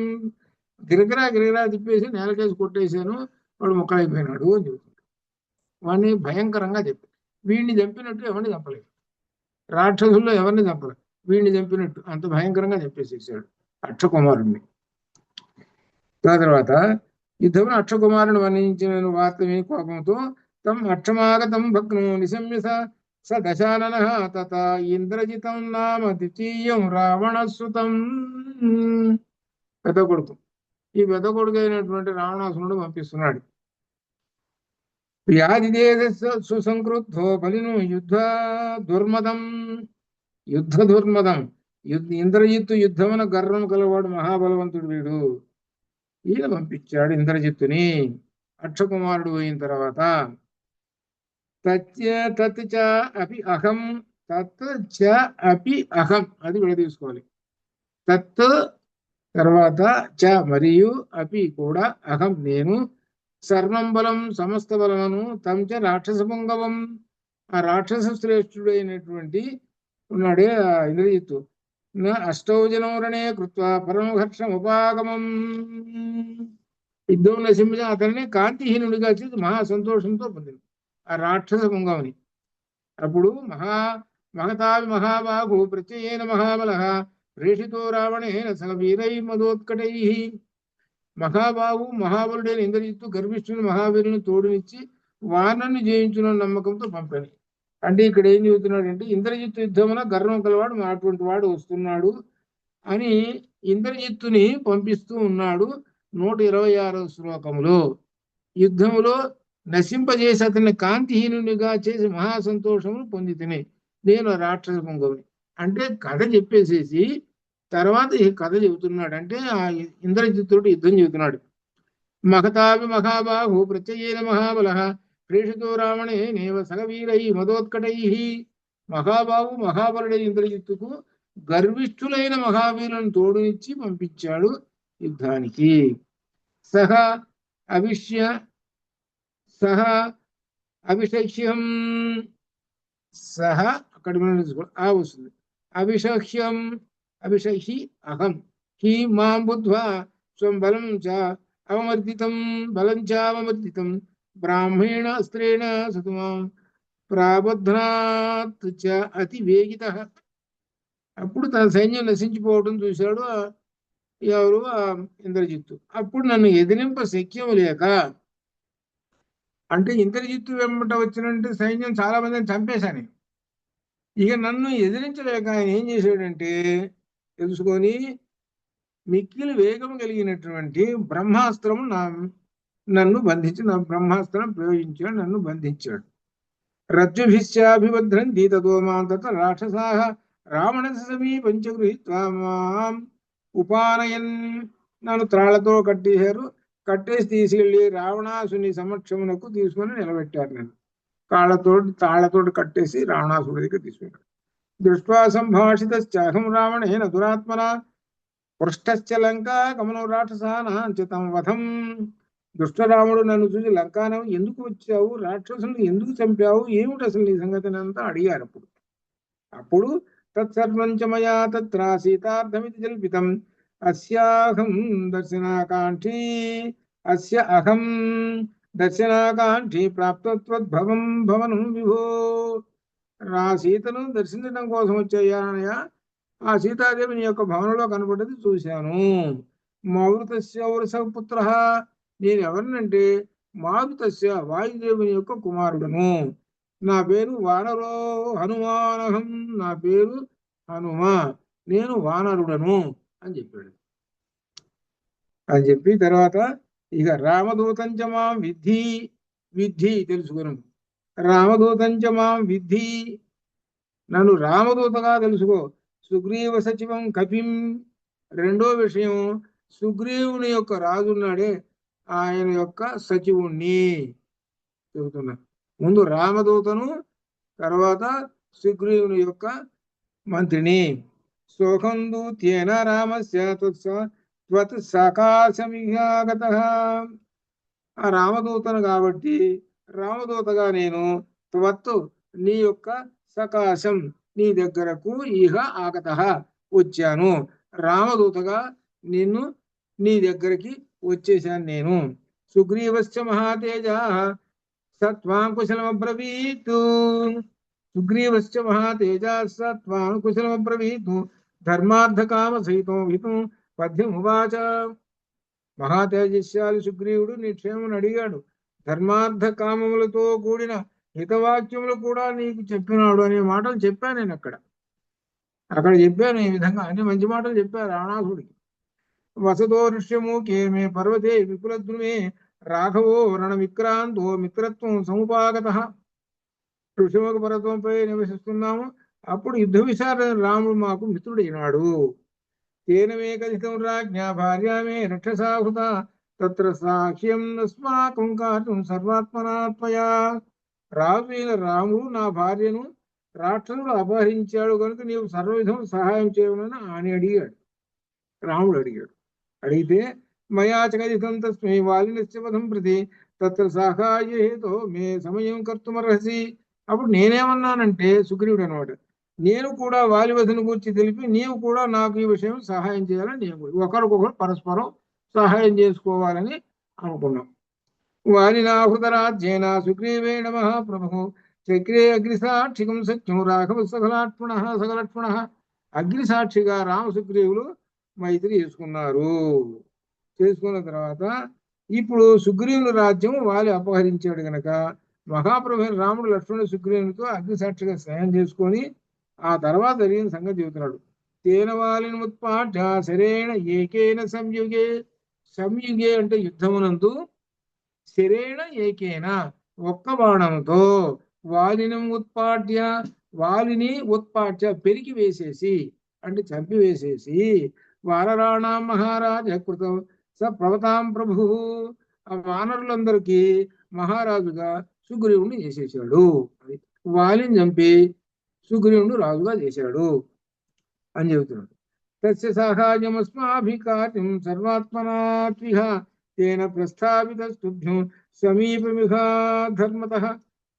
గిరగిరా గిరగిరా తిప్పేసి నేలకేసి కొట్టేశాను. వాడు ముక్కలైపోయినాడు అని చెబుతున్నాడు. వాడిని భయంకరంగా చెప్పాడు. వీడిని చంపినట్టు ఎవరిని చంపలేదు, రాక్షసుల్లో ఎవరిని చంపలేదు, వీడిని చంపినట్టు అంత భయంకరంగా చెప్పేసేసాడు అక్షకుమారుణ్ణి. తర్వాత యుద్ధమున అక్షకుమారుని వర్ణించిన వార్త విని కోపంతో తం అక్షమాగతం భగ్నం నిశమ్య స దశానన తత ఇంద్రజితం నామ ద్వితీయం రావణసుతం. పెద్ద కొడుకు, ఈ పెద్ద కొడుకు అయినటువంటి రావణాసురుడు పంపిస్తున్నాడు. వ్యాధిదేశ సుసంక్రుద్ధో బలిను యుద్ధ దుర్మదం, ఇంద్రజిత్తు యుద్ధమున గర్వం కలవాడు, మహాబలవంతుడు వీడు. ఈయన పంపించాడు ఇంద్రజిత్తుని. అక్షకుమారుడు అయిన తర్వాత తత్ చ అపి అహం, అది విడ తీసుకోవాలి. తత్ తర్వాత చ మరియు, అపి కూడా, అహం నేను, సర్వం బలం సమస్త బలమును, తంచ రాక్షస పుంగవం ఆ రాక్షస శ్రేష్ఠుడు అయినటువంటి ఉన్నాడే ఆ ఇంద్రజిత్తు, అష్టౌజనం రణే కృత్వా పరమహర్షం ఉపాగమం, యుద్ధం నశింప అతన్ని కాంతిహీనుడిగా చేసి మహా సంతోషంతో పొందింది ఆ రాక్షస పుంగవుని. అప్పుడు మహతావి మహాబాహు ప్రత్యయేన మహాబల ప్రేషితో రావణేన సహ వీరై మదోత్కటై. మహాబలుడైన ఇంద్రజిత్తు గర్విష్ఠుని మహావీరుని తోడునిచ్చి వానన్ని జయించున్న నమ్మకంతో పంపాడు. అంటే ఇక్కడ ఏం చెబుతున్నాడు అంటే, ఇంద్రజిత్తు యుద్ధమున గర్వం కలవాడు, అటువంటి వాడు వస్తున్నాడు అని ఇంద్రజిత్తుని పంపిస్తూ ఉన్నాడు. 126వ శ్లోకములో యుద్ధములో నశింపజేసి అతన్ని కాంతిహీనునిగా చేసి మహాసంతోషమును పొందితిని నేను రాక్షస పుంగవుని. అంటే కథ చెప్పేసేసి తర్వాత ఈ కథ చెబుతున్నాడు. అంటే ఆ ఇంద్రజిత్తుడు యుద్ధం చెబుతున్నాడు. మహతావి మహాబాహు ప్రత్యయేన మహాబల ప్రేషితో రావణే నేవ సగవీరై మదోత్కటై. మహాబలుడైన ఇంద్రజిత్తుకు గర్విష్ఠులైన మహావీరులను తోడునిచ్చి పంపించాడు యుద్ధానికి. సహ అభిషహ్యం అక్కడ వస్తుంది. అభిషహి అహం హి మాం బుద్ధ్వా స్వం బలం చావమర్దితం బ్రాహ్మణేణ అస్త్రేణ సతుమాం ప్రాబధ్నాత్ చ అతి వేగిత. అప్పుడు తన సైన్యం నశించిపోవడం చూశాడు ఎవరు, ఇంద్రజిత్తు. అప్పుడు నన్ను ఎదిరింప శక్యం లేక, అంటే ఇంద్రజిత్తు వెంబట వచ్చినట్టు సైన్యం చాలా మందిని చంపేశాను. ఇక నన్ను ఎదిరించలేక ఆయన ఏం చేశాడంటే, తెలుసుకొని మిక్కిలి వేగం కలిగినటువంటి బ్రహ్మాస్త్రం నన్ను బంధించి, నా బ్రహ్మాస్త్రం ప్రయోగించాడు, నన్ను బంధించాడు. రజ్జుభిశ్చాభిభద్రంతి తతో మాం తత్ర రాక్షసాః రావణస్య సమీపం చ గృహీత్వా మాం ఉపానయన్. నన్ను త్రాళ్లతో కట్టేశారు, కట్టేసి తీసుకెళ్లి రావణాసుని సమక్షమునకు తీసుకొని నిలబెట్టారు. నన్ను తాళ్లతోటి కట్టేసి రావణాసుడి దగ్గర తీసుకున్నాడు. దృష్ట్వా సంభాషితశ్చాహం రావణేన దురాత్మన పృష్టశ్చ లంకా గమనం రాక్షసానాం చ తం వధం. దుష్టరాముడు నన్ను చూసి, లంకానం ఎందుకు వచ్చావు, రాక్షసుని ఎందుకు చంపావు, ఏమిటి అసలు నీ సంగతి అంతా అడిగారు. అప్పుడు అప్పుడు తత్సర్వం చ మయా తత్ర సీతార్థమితి జల్పితం అస్యాహం దర్శనాకాంక్షీ అస్య అహం దర్శనాకాంక్షీ ప్రాప్తత్వద్భవం భవనం విభో. సీతను దర్శించడం కోసం వచ్చాయనయ్య. ఆ సీతాదేవి నీ యొక్క భవనంలో కనబడ్డది చూశాను. మారుతస్య వరుస పుత్ర, నేను ఎవరినంటే మారుతస్య వాయుదేవుని యొక్క కుమారుడను. నా పేరు వానరో హనుమానహం, నా పేరు హనుమ, నేను వానరుడను అని చెప్పాడు. అని చెప్పి తర్వాత ఇక రామదూతంచ మాం విద్ధి, విద్ధి తెలుసుకును. రామదూతంచ మాం విద్ధి, నన్ను రామదూతగా తెలుసుకో. సుగ్రీవ సచివం కపిం, రెండో విషయం సుగ్రీవుని యొక్క రాజున్నాడే ఆయన యొక్క సచివుణ్ణి చెబుతున్నా. ముందు రామదూతను, తర్వాత సుగ్రీవుని యొక్క మంత్రిని. శోకం దూత్యేన రామస్య త్వత్ సకాశమిహాగత. ఆ రామదూతను కాబట్టి రామదూతగా నేను త్వత్తు నీ యొక్క సకాశం నీ దగ్గరకు ఇహ ఆగత వచ్చాను. రామదూతగా నిన్ను నీ దగ్గరికి వచ్చేసాను నేను. సుగ్రీవస్య మహాతేజ సత్వాం కుశలమబ్రవీత్, సుగ్రీవస్య మహాతేజ సత్వాం కుశలమబ్రవీత్ ధర్మార్థకామ సహితం హితం పద్యమువాచ. మహాతేజస్యాలు సుగ్రీవుడు నీ క్షేమను అడిగాడు. ధర్మార్థ కామములతో కూడిన హితవాక్యములు కూడా నీకు చెప్పినాడు అనే మాటలు చెప్పాను నేను అక్కడ చెప్పాను. ఈ విధంగా అన్ని మంచి మాటలు చెప్పారు రావణాసుడికి. వసతో ఋష్యముఖే మే పర్వతే విపులద్రుమే రాఘవో రణ విక్రాంతో మిత్రత్వం సముపాగత. ఋషిముఖ పర్వతంపై నివసిస్తున్నాము, అప్పుడు యుద్ధ విశాల రాముడు మాకు మిత్రుడైనాడు. తేన మే కథితం రాజ్ఞా భార్యా మే రక్షసాహృత తత్ర సాక్ష్యం అస్మాకం కార్యం సర్వాత్మనా త్వయా. రాజైన రాముడు నా భార్యను రాక్షసుడు అపహరించాడు కనుక నీవు సర్వవిధం సహాయం చేయమని ఆయన అడిగాడు. రాముడు అడిగాడు. అడిగితే మయా చ కథితం తస్మై వాలినస్య వధం ప్రతి తత్ర సహాయ హేతో మే సమయం కర్తుమర్హసి. అప్పుడు నేనేమన్నానంటే సుగ్రీవుడు అనమాట, నేను కూడా వాలివధను గురించి తెలిపి నీవు కూడా నాకు ఈ విషయం సహాయం చేయాలని నేను ఒకరికొకరు పరస్పరం సహాయం చేసుకోవాలని అనుకున్నాం. వాలినాహృతరాజ్యేన సుగ్రీవేణ మహాప్రభు చక్రే అగ్నిసాక్షికం సత్యం రాఘవ సకలక్ష్మణ. అగ్నిసాక్షిగా రామ సుగ్రీవులు మైత్రి చేసుకున్నారు. చేసుకున్న తర్వాత ఇప్పుడు సుగ్రీవుని రాజ్యం వాలి అపహరించాడు గనక మహాప్రభు రాముడు లక్ష్మణుడు సుగ్రీవునితో అగ్నిసాక్షిగా స్నేహం చేసుకొని ఆ తర్వాత జరిగిన సంగతి చెబుతున్నాడు. తేన వాలిని ఉత్పాఠ శరేణ ఏకేన సంయుగే. సంయుగే అంటే యుద్ధమునందు, శరేణ ఏకేన ఒక్క బాణంతో, వాలిని ఉత్పాట్య వాలిని ఉత్పాట్య పెరికి వేసేసి అంటే చంపి వేసేసి, వానరాణం మహారాజ కృతం స ప్రవతాం ప్రభు, ఆ వానరులందరికీ మహారాజుగా సుగ్రీవుణ్ణి చేసేసాడు. అది వాలిని చంపి సుగ్రీవుడు రాజుగా చేశాడు అని చెబుతున్నాడు. తస్య సాహాయమస్మాభికార్యం సర్వాత్మనా త్విహ తేన ప్రస్థాపిత స్తుభ్యం సమీపమిహ ధర్మతః.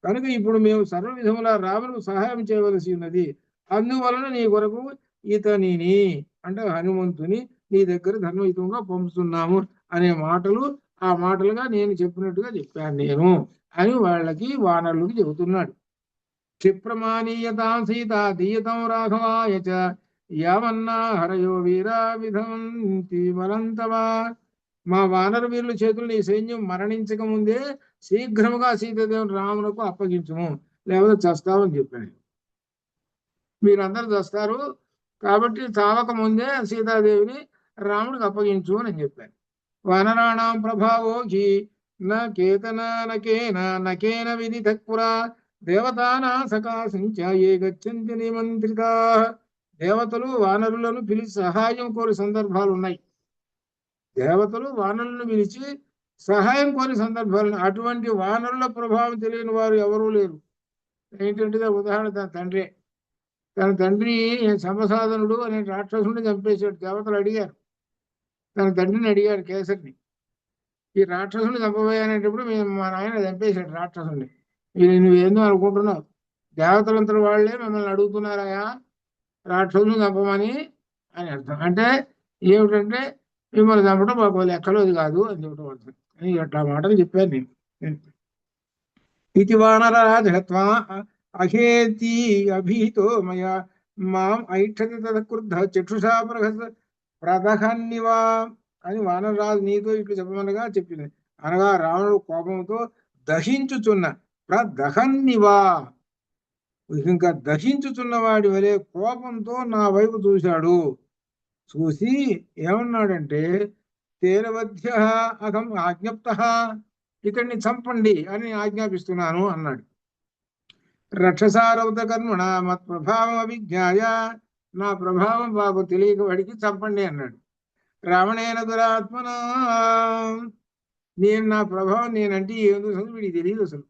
కనుక ఇప్పుడు మేము సర్వ విధముల రాములకు సహాయం చేయవలసి ఉన్నది. అందువలన నీ కొరకు ఇతనిని అంటే హనుమంతుని నీ దగ్గర ధర్మయుతంగా పంపుతున్నాము అనే మాటలు ఆ మాటలుగా నేను చెప్పినట్టుగా చెప్పాను నేను అని వాళ్ళకి వానరులకు చెబుతున్నాడు. క్షిప్రమానీయతాం సీతా దీయతం రాఘవాయ చ యావన్నా హరయో వీరా విధంతి మరంతవా. మా వానర వీరుల చేతులు నీ సైన్యం మరణించక ముందే శీఘ్రముగా సీతాదేవుని రామునకు అప్పగించుము, లేకపోతే చస్తామని చెప్పాను. మీరందరూ చస్తారు కాబట్టి చావక ముందే సీతాదేవిని రాముడికి అప్పగించు అని చెప్పాను. వానరాణం ప్రభావోఘి నేతన నకేన విదిత పురా దేవతానా సకాశంచ ఏ గచ్చంతి నిమంత్రితా. దేవతలు వానరులను పిలిచి సహాయం కోరి సందర్భాలు ఉన్నాయి. దేవతలు వానరులను పిలిచి సహాయం కోరి సందర్భాలు. అటువంటి వానరుల ప్రభావం తెలియని వారు ఎవరూ లేరు. ఏంటంటే ఉదాహరణ తన తండ్రి. తన తండ్రి సంవసాధనుడు అనే రాక్షసుని చంపేశాడు. దేవతలు అడిగారు, తన తండ్రిని అడిగాడు కేసరిని, ఈ రాక్షసుని చంపబోయానేటప్పుడు మా నాయన చంపేశాడు రాక్షసుని, నువ్వేందో అనుకుంటున్నావు, దేవతలంతా వాళ్ళే మిమ్మల్ని అడుగుతున్నారా రాక్షసులు చంపమని అని అర్థం. అంటే ఏమిటంటే మిమ్మల్ని చంపడం మాకు లెక్కలోది కాదు అని చెప్పడం అర్థం. అని అట్లా మాటలు చెప్పాను నేను. ఇది వానరాజత్వా అహేతి అభీతో మయా మాం ఐక్షతి తదకృద్ధ చక్షుషా ప్రదహన్నివా అని వానరాజు నీతో ఇట్లు చెప్పమనగా చెప్పింది. అనగా రావణుడు కోపంతో దహించుచున్న ప్రదహన్నివా, ఇంకా దహించుచున్న వాడి వలె కోపంతో నా వైపు చూశాడు. చూసి ఏమన్నాడంటే తేనవధ్య అహం ఆజ్ఞప్త, ఇతన్ని చంపండి అని ఆజ్ఞాపిస్తున్నాను అన్నాడు. రక్షసారవత కర్మణ మత్ ప్రభావం అభిజ్ఞాయ, నా ప్రభావం బాబు తెలియక వాడికి చంపండి అన్నాడు. రావణేన దురాత్మన, నేను నా ప్రభావం నేనంటే ఏదో అసలు వీడికి తెలియదు. అసలు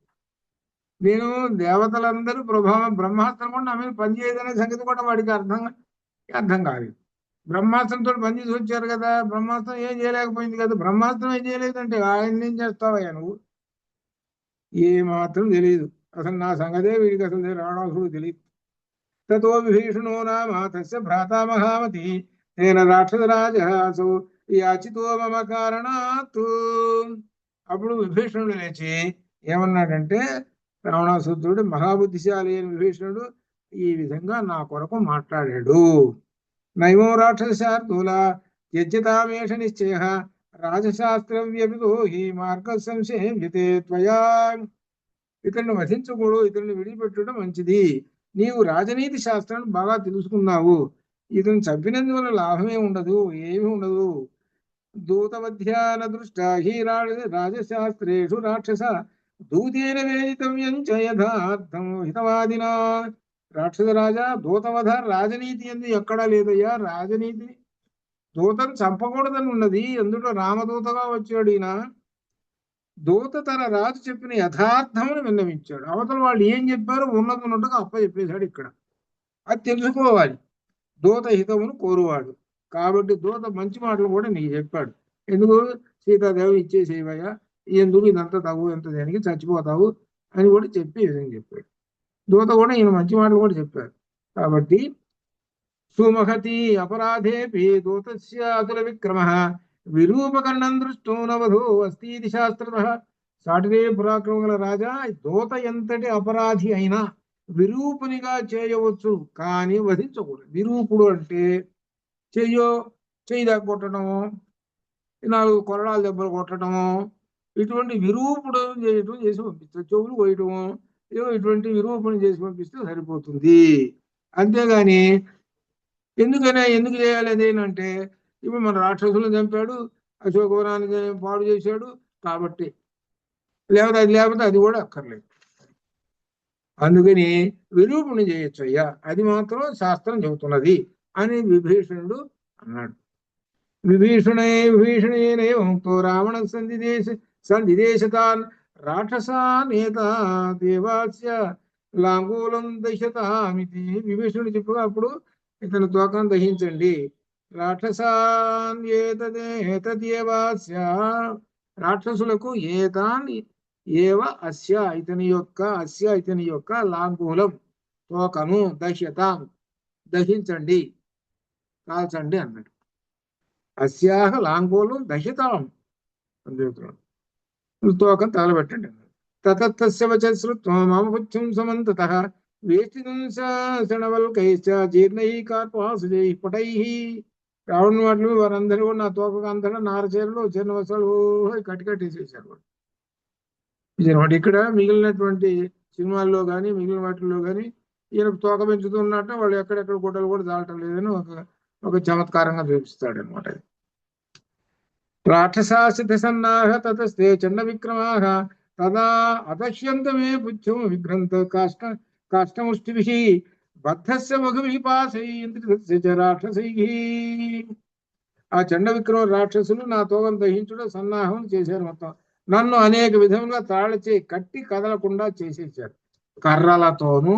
నేను దేవతలందరూ ప్రభావం బ్రహ్మాస్త్రం కూడా నా మీద పనిచేయదనే సంగతి కూడా వాడికి అర్థం కాలేదు. బ్రహ్మాస్త్రంతో పనిచేసి వచ్చారు కదా, బ్రహ్మాస్త్రం ఏం చేయలేకపోయింది కదా, బ్రహ్మాస్త్రం ఏం చేయలేదంటే ఆయన ఏం చేస్తావయ్యా నువ్వు, ఏ మాత్రం తెలియదు. అసలు నా సంగతే వీడికి అసలు రావణాసుడు తెలియదు. తతో విభీషణో నామ తస్య భ్రాతా మహామతి తేన రాక్షసరాజసౌ యాచితో మమ కారణాత్. అప్పుడు విభీషణుడు లేచి ఏమన్నాడంటే, రావణాసురుడు మహాబుద్ధిశాలి అయిన విభీషణుడు ఈ విధంగా నా కొరకు మాట్లాడాడు. నైమో రాక్షసార్థూల యజ్ఞతామేష నిశ్చయ రాజశాస్త్రవ్యపితో హి మార్గ సంశయతే త్వయా. ఇతన్ని వధించకూడదు, ఇతన్ని విడిపెట్టడం మంచిది. నీవు రాజనీతి శాస్త్రాన్ని బాగా తెలుసుకున్నావు. ఇతను చంపినందువల్ల లాభమే ఉండదు, ఏమీ ఉండదు. దూతమధ్యాన దృష్ట హి రాజశాస్త్రేషు రాక్షస దూతేన వేదితవ్యం చ యథార్థం హితవాదినా. రాక్షస రాజా, దూతవధ రాజనీతి ఎందు ఎక్కడా లేదయ్యా. రాజనీతి దూతను చంపకూడదని ఉన్నది, ఎందులో రామదూతగా వచ్చాడు ఈయన. దూత తన రాజు చెప్పిన యథార్థమును విన్నవించాడు. అవతల వాళ్ళు ఏం చెప్పారో ఉన్నట్టుగా అప్ప చెప్పేశాడు. ఇక్కడ అది తెలుసుకోవాలి. దూత హితమును కోరువాడు కాబట్టి దూత మంచి మాటలు కూడా నీకు చెప్పాడు. ఎందుకు సీతాదేవి ఇచ్చేసేవయ్యా, ఎందుకు ఇదంతా తగు ఎంత దేనికి చచ్చిపోతావు అని కూడా చెప్పి విధంగా చెప్పాడు. దూత కూడా ఈయన మంచి మాటలు కూడా చెప్పాడు. కాబట్టి సుమహతి అపరాధేపి దూతస్య అతుల విక్రమ విరూపకర్ణం దృష్టో నవధో అస్తి శాస్త్రత. సాటిదే పరాక్రమం గల రాజా, దూత ఎంతటి అపరాధి అయినా విరూపునిగా చేయవచ్చు కానీ వధించకూడదు. విరూపుడు అంటే చెయ్యి దాకా కొట్టడము, 4 కొరడాల దెబ్బలు కొట్టడము, ఇటువంటి విరూపుడు చేయటం చేసి పంపిస్తారు. చెవులు కోయటము, ఇటువంటి విరూపుని చేసి పంపిస్తే సరిపోతుంది. అంతేగాని ఎందుకు చేయాలి అదేనంటే, ఇప్పుడు మన రాక్షసులను చంపాడు, అశోకవనాన్ని పాడు చేశాడు కాబట్టి, లేకపోతే అది కూడా అక్కర్లేదు. అందుకని విరూపుని చేయొచ్చు అయ్యా, అది మాత్రం శాస్త్రం చెబుతున్నది అని విభీషణుడు అన్నాడు. విభీషణేనతో రావణ సంధిదేశతాన్ రాక్షసా నేత దేవాస్య లాంగూలం దశతామితి. విభీషణుడు చెప్పగా అప్పుడు ఇతని తోకను దహించండి. రాక్షసాన్ ఏతదేవాస్య, రాక్షసులకు ఏతాన్ ఏవ అస్య ఇతని యొక్క లాంగూలం తోకను దహ్యతాం దహించండి, కాల్చండి అన్నాడు. అస్యాహ లాంగూలం దహ్యతాం అని చెబుతున్నాడు. తోకను తగలబెట్టండి అన్నాడు. తతస్య వచ శ్రుత్వా మమ పుత్రం సమంతతః వేష్టిదంశనవల్కైశ్చ జీర్ణైకార్పాసుజైః పటైః. రావణ వాటిని వారందరూ కూడా నా తోకకు అంతటా నారచీరలు చిన్న వస్త్రాలు కట్టికట్టేసేసారు. ఇక్కడ మిగిలినటువంటి సినిమాల్లో కానీ మిగిలిన వాటిల్లో కానీ ఈయన తోక పెంచుతున్నట్ట వాళ్ళు ఎక్కడెక్కడ గుడ్డలు కూడా దాటం లేదని ఒక చమత్కారంగా చూపిస్తాడు అనమాట. రాక్షసాసిత సన్నాహ తతస్తే చండ విక్రమాహ తదా అదశ్యంతమే పుచ్చం విఘ్రంత కాష్టముష్టిభిః బద్ధస్య మఘువిపాసై రాక్షసైః. ఆ చండ విక్రమ రాక్షసులు నా తోకను దహించడం సన్నాహం చేశారు. మొత్తం నన్ను అనేక విధములుగా తాళచే కట్టి కదలకుండా చేసేసారు. కర్రలతోనూ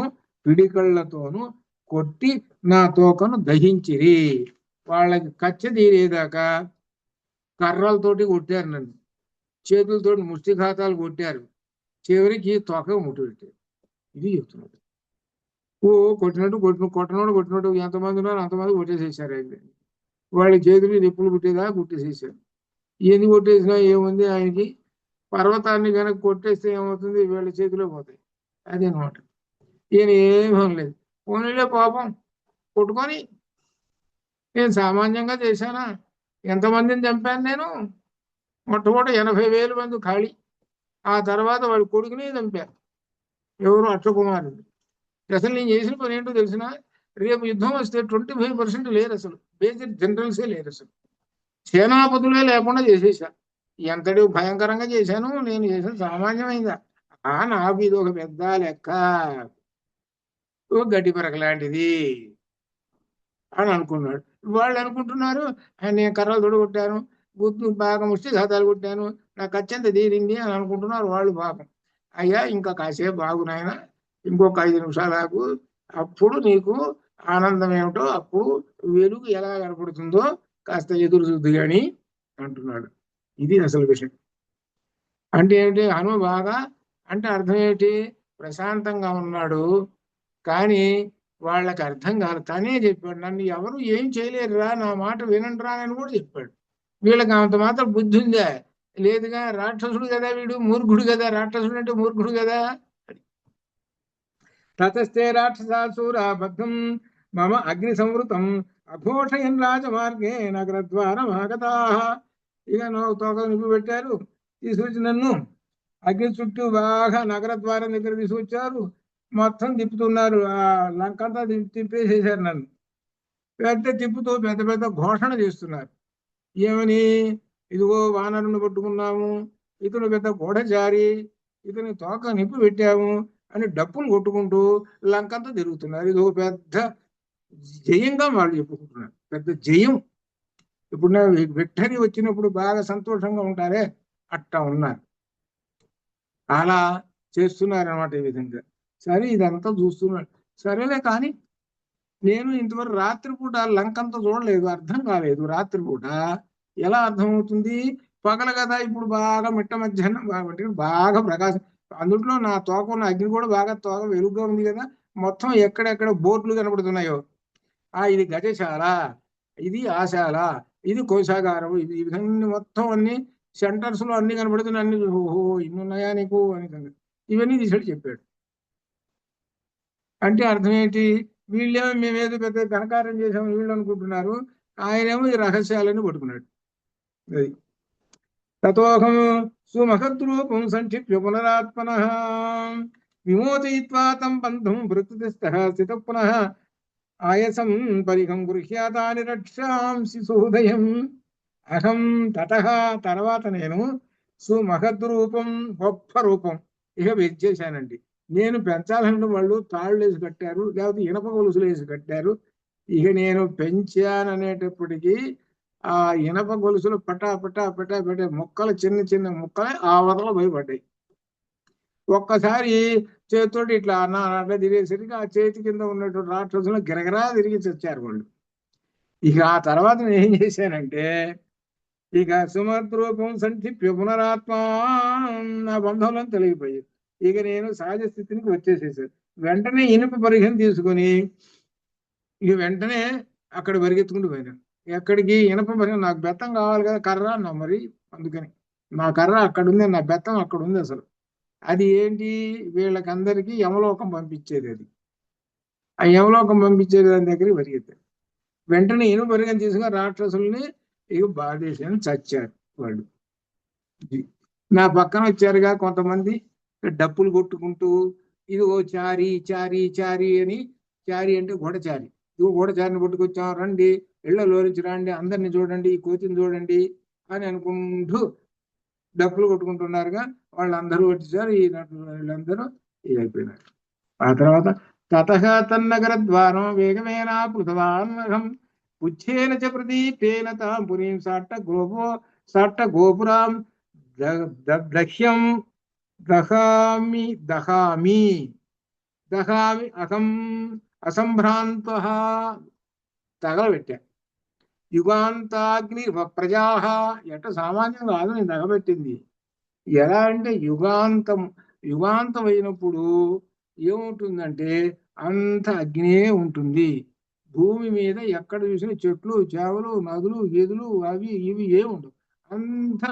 పిడికళ్లతోనూ కొట్టి నా తోకను దహించిరి. వాళ్ళకి కచ్చ తీరేదాకా కర్రలతోటి కొట్టారు, నన్ను చేతులతోటి ముష్టిఘాతాలు కొట్టారు, చివరికి తోక ముట్టు పెట్టారు. ఇది చెప్తున్నారు. ఓ కొట్టినట్టు ఎంతమంది ఉన్నారు అంతమంది కొట్టేసేసారు ఆయన. వాళ్ళ చేతులు నిప్పులు పుట్టేదా కొట్టేసేసారు. ఎన్ని కొట్టేసినా ఏముంది ఆయనకి, పర్వతాన్ని కనుక కొట్టేస్తే ఏమవుతుంది, వీళ్ళ చేతిలో పోతాయి. అదనమాట. ఈయన ఏమీ లేదు. పోనీలే పాపం కొట్టుకొని, నేను సామాన్యంగా చేశానా, ఎంతమందిని చంపాను నేను, మొట్టమొదటి 80,000 మంది ఖాళీ. ఆ తర్వాత వాడి కొడుకుని చంపారు, ఎవరు అక్షకుమారుడు. అసలు నేను చేసిన పని ఏంటో తెలిసిన, రేపు యుద్ధం వస్తే 25% లేరు, అసలు బేసిక్ జనరల్సే లేరు, అసలు సేనాపతులే లేకుండా చేసేసా. ఎంతటి భయంకరంగా చేశాను, నేను చేసిన సామాన్యమైందా, నాకు ఇది ఒక పెద్ద లెక్క, ఓ గడ్డి పరక లాంటిది అని అనుకున్నాడు. వాళ్ళు అనుకుంటున్నారు నేను కర్రలు తొడగొట్టాను, గుర్తు బాగా ముష్టి ఖాతాలు కొట్టాను, నాకు అత్యంత తీరింది అని అనుకుంటున్నారు వాళ్ళు. పాపం, అయ్యా ఇంకా కాసేపు బాగునాయన, ఇంకొక 5 నిమిషాలు ఆగు, అప్పుడు నీకు ఆనందం ఏమిటో, అప్పుడు వెలుగు ఎలా కనపడుతుందో కాస్త ఎదురు చూద్దు కానీ అంటున్నాడు. ఇది అసలు విషయం. అంటే ఏంటి, హనుమ బాగా అంటే అర్థం ఏంటి, ప్రశాంతంగా ఉన్నాడు. కానీ వాళ్ళకి అర్థం కాదు. తనే చెప్పాడు, నన్ను ఎవరు ఏం చేయలేరురా, నా మాట వినండిరా అని కూడా చెప్పాడు. వీళ్ళకి అంత మాత్రం బుద్ధి ఉందా, లేదుగా. రాక్షసుడు కదా వీడు, మూర్ఖుడు కదా, రాక్షసుడు అంటే మూర్ఖుడు కదా. తతస్తే రాక్షసాసూరా బద్ధం మమ అగ్ని సంవృతం అఘోషయన్ రాజమార్గే నగరద్వారం ఆగతా. ఇక తోక నిప్పు పెట్టారు, తీసుకొచ్చి నన్ను అగ్ని చుట్టూ బాగా నగర ద్వారం దగ్గర తీసుకొచ్చారు, మొత్తం తిప్పుతున్నారు. ఆ లంకంతా తిప్పేసేసారు నన్ను. తిప్పుతూ పెద్ద పెద్ద ఘోషణ చేస్తున్నారు. ఏమని, ఇదిగో వానరుని పట్టుకున్నాము, ఇతను పెద్ద గూఢచారి, ఇతని తోక నిప్పు పెట్టాము అని డప్పులు కొట్టుకుంటూ లంకంతా తిరుగుతున్నారు. ఇది ఒక పెద్ద జయంగా వాళ్ళు చెప్పుకుంటున్నారు, పెద్ద జయం. ఇప్పుడు విక్టరీ వచ్చినప్పుడు బాగా సంతోషంగా ఉంటారే, అట్టా ఉన్నారు, అలా చేస్తున్నారు అనమాట. ఈ విధంగా సరే ఇదంతా చూస్తున్నాడు. సరేలే కానీ నేను ఇంతవరకు రాత్రిపూట లంకంతా చూడలేదు, అర్థం కాలేదు. రాత్రిపూట ఎలా అర్థమవుతుంది, పగల కదా ఇప్పుడు బాగా మిట్ట మధ్యాహ్నం బాగా ప్రకాశం, అందుట్లో నా తోక ఉన్న అగ్ని కూడా బాగా తోక వెలుగుగా ఉంది కదా, మొత్తం ఎక్కడెక్కడ బోర్డులు కనబడుతున్నాయో, ఇది గజశాల, ఇది ఆశాల, ఇది కోశాగారం, ఇది ఈ విధంగా మొత్తం అన్ని సెంటర్స్ లో అన్ని కనబడుతున్నాయి. అన్ని ఓహో ఇన్ని ఉన్నాయా నీకు అని, ఇవన్నీ తీసాడు చెప్పాడు. అంటే అర్థం ఏంటి, వీళ్ళేమో మేమేదో పెద్ద ఘనకార్యం చేసాము వీళ్ళు అనుకుంటున్నారు, ఆయనేమో ఈ రహస్యాలని పట్టుకున్నాడు. అది తతోహం సుమహద్రూపం సంక్షిప్య పునరాత్మన విమోచయిత్వా తం బంధం వృత్తిస్థః స్థిత పునః ఆయసం పరిహం గృహ్యాతాని రక్షాంసి సుహృదయం. అహం తతః తర్వాత నేను సుమహద్రూపం గొప్ప రూపం ఇక వెచ్చేశానండి. నేను పెంచాలంటే వాళ్ళు తాళ్ళు వేసి కట్టారు, లేకపోతే ఇనప గొలుసులు వేసి కట్టారు. ఇక నేను పెంచాననేటప్పటికీ ఆ ఇనప గొలుసులు పటా పటా పటా పటా ముక్కలు, చిన్న చిన్న ముక్కలే ఆ వదలు భయపడ్డాయి. ఒక్కసారి చేతితోటి ఇట్లా అట్లా తిరిగేసరికి ఆ చేతి కింద ఉన్నటువంటి రాక్షసులు గిరగిరా తిరిగి చచ్చారు వాళ్ళు. ఇక ఆ తర్వాత నేను ఏం చేశానంటే, ఇక సుమద్రూపం సంక్షిప్య పునరాత్మ, నా బంధంలో తొలగిపోయింది. ఇక నేను సహజ స్థితికి వచ్చేసేసాను. వెంటనే ఇనుప పరిగణ తీసుకొని ఇక వెంటనే అక్కడ పరిగెత్తుకుంటూ పోయినాను. ఎక్కడికి, ఇనప పరిగణ, నాకు బెత్తం కావాలి కదా, కర్ర అన్నా మరి, అందుకని నా కర్ర అక్కడ ఉంది, నా బెత్తం అక్కడ ఉంది. అసలు అది ఏంటి, వీళ్ళకందరికీ యమలోకం పంపించేది. అది ఆ యమలోకం పంపించేది దాని దగ్గరికి పరిగెత్తారు. వెంటనే ఇనుప పరిగణ తీసుకుని రాక్షసుల్ని ఇక బాధేశాన్ని చచ్చారు వాళ్ళు. నా పక్కన వచ్చారుగా కొంతమంది డప్పులు కొట్టుకుంటూ, ఇదిగో చారి చారి చారి అని, చారి అంటే గూఢచారి, ఇదిగో గూఢచారిని పట్టుకొచ్చాం, రండి ఇళ్లలోంచి రండి, అందరిని చూడండి, ఈ కోతిని చూడండి అని అనుకుంటూ డప్పులు కొట్టుకుంటున్నారుగా. వాళ్ళందరూ వచ్చేసారు, ఈ వీళ్ళందరూ ఇదైపోయినారు. ఆ తర్వాత తతః తన్నగర ద్వారం వేగమేనా పృథవాన్మహం పుచ్ఛేన చ ప్రదీపేన తాం పురీం సాట్ట గోపురాం దహ్యం దహామి దహామి దహామి అహం అసంభ్రాంత తగలబెట్టా. యుగాంతాగ్ని ప్రజా, ఎట సామాన్యం కాదు నేను తగబెట్టింది. ఎలా అంటే యుగాంతం అయినప్పుడు ఏముంటుందంటే అంత అగ్నియే ఉంటుంది. భూమి మీద ఎక్కడ చూసిన చెట్లు, చేవలు, నదులు, గేదులు అవి ఇవి ఏ ఉండవు. అంత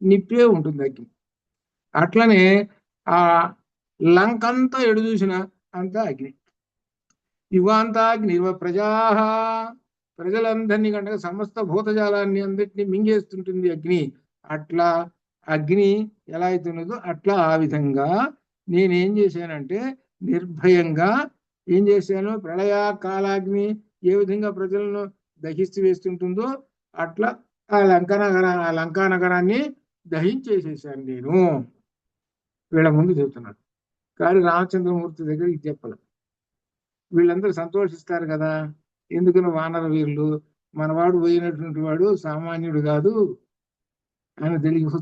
నిప్పే ఉంటుంది అగ్ని. అట్లనే ఆ లంకంతా ఎడు చూసిన అంతా అగ్ని. యుగాంతాగ్నిర్వ ప్రజా, ప్రజలందరినీ కనుక సమస్త భూతజాలాన్ని అందరినీ మింగేస్తుంటుంది అగ్ని. అట్లా అగ్ని ఎలా అవుతున్నదో అట్లా ఆ విధంగా నేనేం చేశానంటే నిర్భయంగా ఏం చేశాను, ప్రళయ కాలాగ్ని ఏ విధంగా ప్రజలను దహిస్తూ వేస్తుంటుందో అట్లా ఆ లంకా నగరాన్ని దహించేసేసాను నేను. వీళ్ళ ముందు చెబుతున్నాను. కానీ రామచంద్రమూర్తి దగ్గర ఇది చెప్పలేదు. వీళ్ళందరూ సంతోషిస్తారు కదా, ఎందుకని వానర వీరులు, మనవాడు పోయినటువంటి వాడు సామాన్యుడు కాదు అని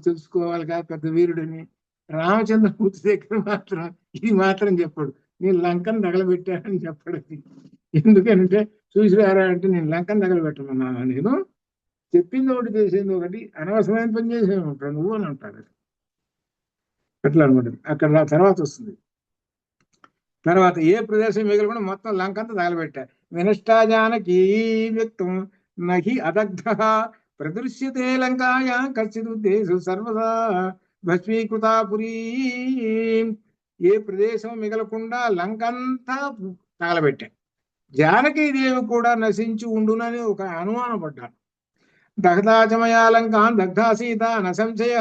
తెలుసుకోవాలి కదా పెద్ద వీరుడని. రామచంద్రమూర్తి దగ్గర మాత్రం ఇది మాత్రం చెప్పాడు, నేను లంకను తగలబెట్టానని చెప్పాడు. ఎందుకంటే చూసిరారా అంటే నేను లంకను తగలబెట్టమన్నాను, నేను చెప్పింది ఒకటి చేసింది ఒకటి, అనవసరమైన పని చేసే ఉంటాడు నువ్వు అని అంటాడు. అట్లా అనమాట. అక్కడ తర్వాత వస్తుంది. తర్వాత ఏ ప్రదేశం మిగిలిన మొత్తం లంకంతా తగలబెట్టారు. వినష్టా జానకీ వ్యక్తం నహి అదగ్ధ ప్రదృశ్యతే లంకాయా కచ్చిదుద్దేశు సర్వదా భస్మీకృతాపురీ. ఏ ప్రదేశం మిగలకుండా లంకంతా తగలబెట్టారు. జానకీదేవి కూడా నశించి ఉండునని ఒక అనుమానం పడ్డాను. దగ్ధాచమయా లంకాం దగ్ధా సీత న సంశయ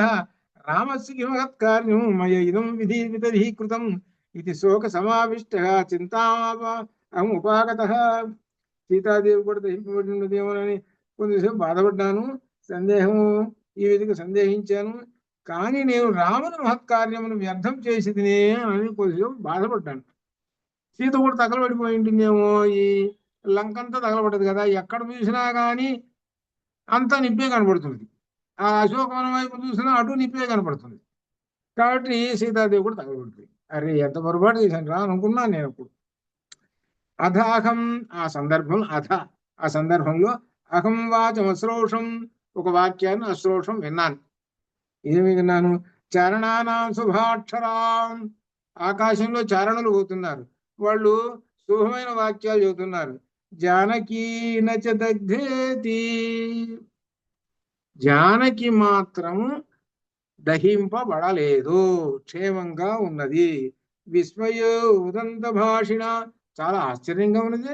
రామస్య కిమహత్కార్యం మయ ఇదం విధీకృతం ఇది శోక సమావిష్ట చింతాం ఉపాగత. సీతాదేవి కూడా దహింపబడినదేమోనని కొంచెంసేపు బాధపడ్డాను, సందేహము ఈ విధంగా సందేహించాను. కానీ నేను రాముని మహత్కార్యమును వ్యర్థం చేసిదినే అని కొద్దిసేపు బాధపడ్డాను. సీత కూడా తగలబడిపోయి ఉంటుందేమో, ఈ లంకంతా తగలబడ్డది కదా, ఎక్కడ చూసినా కానీ అంతా నిప్పే కనపడుతుంది. ఆ అశోకవనం వైపు చూసినా అటు నిప్పే కనపడుతుంది. కాబట్టి సీతాదేవి కూడా తగలబడుతుంది. అరే ఎంత పొరపాటు చేశాను రా అనుకున్నాను నేను అప్పుడు. అథాహం ఆ సందర్భంలో అహం వాచం అశ్రోషం, ఒక వాక్యాన్ని అశ్రోషం విన్నాను. ఏమి విన్నాను? చరణానాం శుభాక్షరాం, ఆకాశంలో చారణులు పోతున్నారు, వాళ్ళు శుభమైన వాక్యాలు చెబుతున్నారు. జానకీ నచ దగ్ధేతి, జానకి మాత్రము దహింపబడలేదు, క్షేమంగా ఉన్నది. విస్మయ ఉదంత భాషిణ, చాలా ఆశ్చర్యంగా ఉన్నది.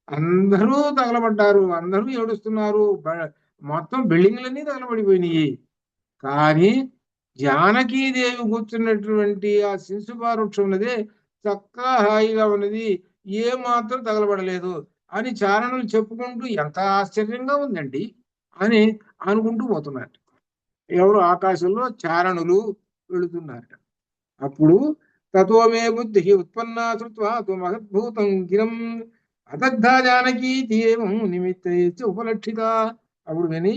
అందరూ తగలబడ్డారు, అందరూ ఏడుస్తున్నారు, మొత్తం బిల్డింగ్లన్నీ తగలబడిపోయినాయి. కానీ జానకీదేవి కూర్చున్నటువంటి ఆ శిశుపావృక్షం ఉన్నది చక్కగా హాయిగా ఉన్నది, ఏ మాత్రం తగలబడలేదు అని చారణులు చెప్పుకుంటూ ఎంత ఆశ్చర్యంగా ఉందండి అని అనుకుంటూ పోతున్నారు. ఎవరు? ఆకాశంలో చారణులు వెళుతున్నారు. అప్పుడు తతో మే బుద్ధి ఉత్పన్నా శ్రుత్వా మహద్భూతం గిరం అదగ్ధ జానకీ తీయేమం నిమిత్త ఉపలక్షిత. అప్పుడు విని,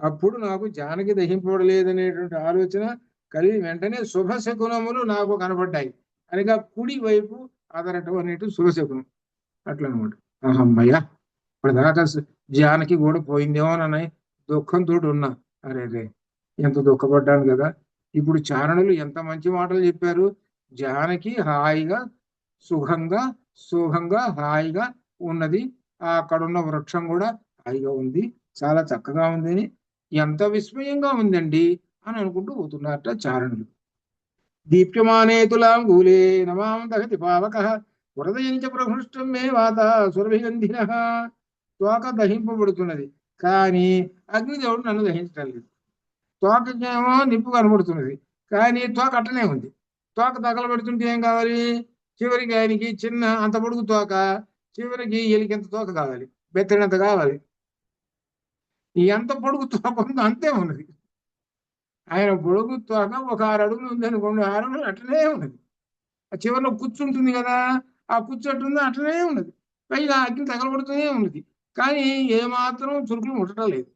అప్పుడు నాకు జానకి దహింపబడలేదనేటువంటి ఆలోచన కలిగి వెంటనే శుభశకునములు నాకు కనబడ్డాయి. అనగా కుడి వైపు అదరటం అనేటు శుభశకునం. అట్లా అనమాట. అహమ్మయ్య, ఇప్పుడు దాకా జానకి కూడా పోయిందేమోనని దుఃఖంతో ఉన్నా. అరే రే, ఎంత దుఃఖపడ్డాను కదా. ఇప్పుడు చారణులు ఎంత మంచి మాటలు చెప్పారు. జానకి హాయిగా సుఖంగా హాయిగా ఉన్నది, అక్కడున్న వృక్షం కూడా హాయిగా ఉంది, చాలా చక్కగా ఉందని, ఎంత విస్మయంగా ఉందండి అని అనుకుంటూ పోతున్నారట చారణులు. దీప్యమానే తులాంగూలే నమాం దహతి పావక హృదయంచ ప్రహృష్టం మే వాత సురభిగంధిన. తోక దహింపబడుతున్నది, కానీ అగ్నిదేవుడు నన్ను దహించడం లేదు. తోకకేమో నిప్పు కనబడుతున్నది, కానీ తోక అట్టనే ఉంది. తోక తగలబెడుతుంటే ఏం కావాలి? చివరికి ఆయనకి చిన్న అంత పొడుగు తోక, చివరికి ఎలికి ఎంత తోక కావాలి, బెత్తడంత కావాలి. ఎంత పొడుగు తోక ఉందో అంతే ఉన్నది. ఆయన పొడుగు తోక ఒక 6 అడుగులు ఉంది అనుకోండి, 6 అడుగులు అట్లనే ఉన్నది. ఆ చివరిలో కూర్చుంటుంది కదా, ఆ కూర్చోట్టుంది అట్లనే ఉన్నది. పైగా అగ్ని తగలబడుతూనే ఉన్నది, కానీ ఏమాత్రం చురుకులు ముట్టడం లేదు.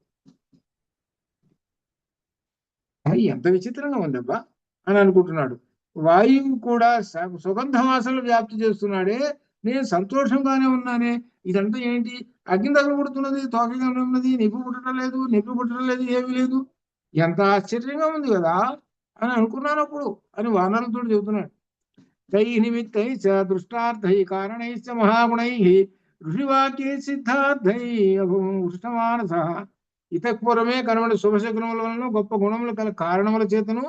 ఎంత విచిత్రంగా ఉందబ్బా అని అనుకుంటున్నాడు. వాయువు కూడా సుగంధ వాసనలు వ్యాప్తి చేస్తున్నాడే, నేను సంతోషంగానే ఉన్నానే, ఇదంతా ఏంటి? అగ్ని తగలబడుతున్నది, తోకగానే ఉన్నది, నిప్పు పుట్టడం లేదు, ఏమీ లేదు, ఎంత ఆశ్చర్యంగా ఉంది కదా అని అనుకున్నాను అప్పుడు అని వానరులతో చెబుతున్నాడు. తై నిమిత్తై చ దృష్టార్థై కారణైశ్చ మహాగుణై ఋషివాక్యై సిద్ధార్థై వృష్టమానస. ఇతపూర్వమే కనబడి శుభశకునముల వలన గొప్ప గుణములు కల కారణముల చేతను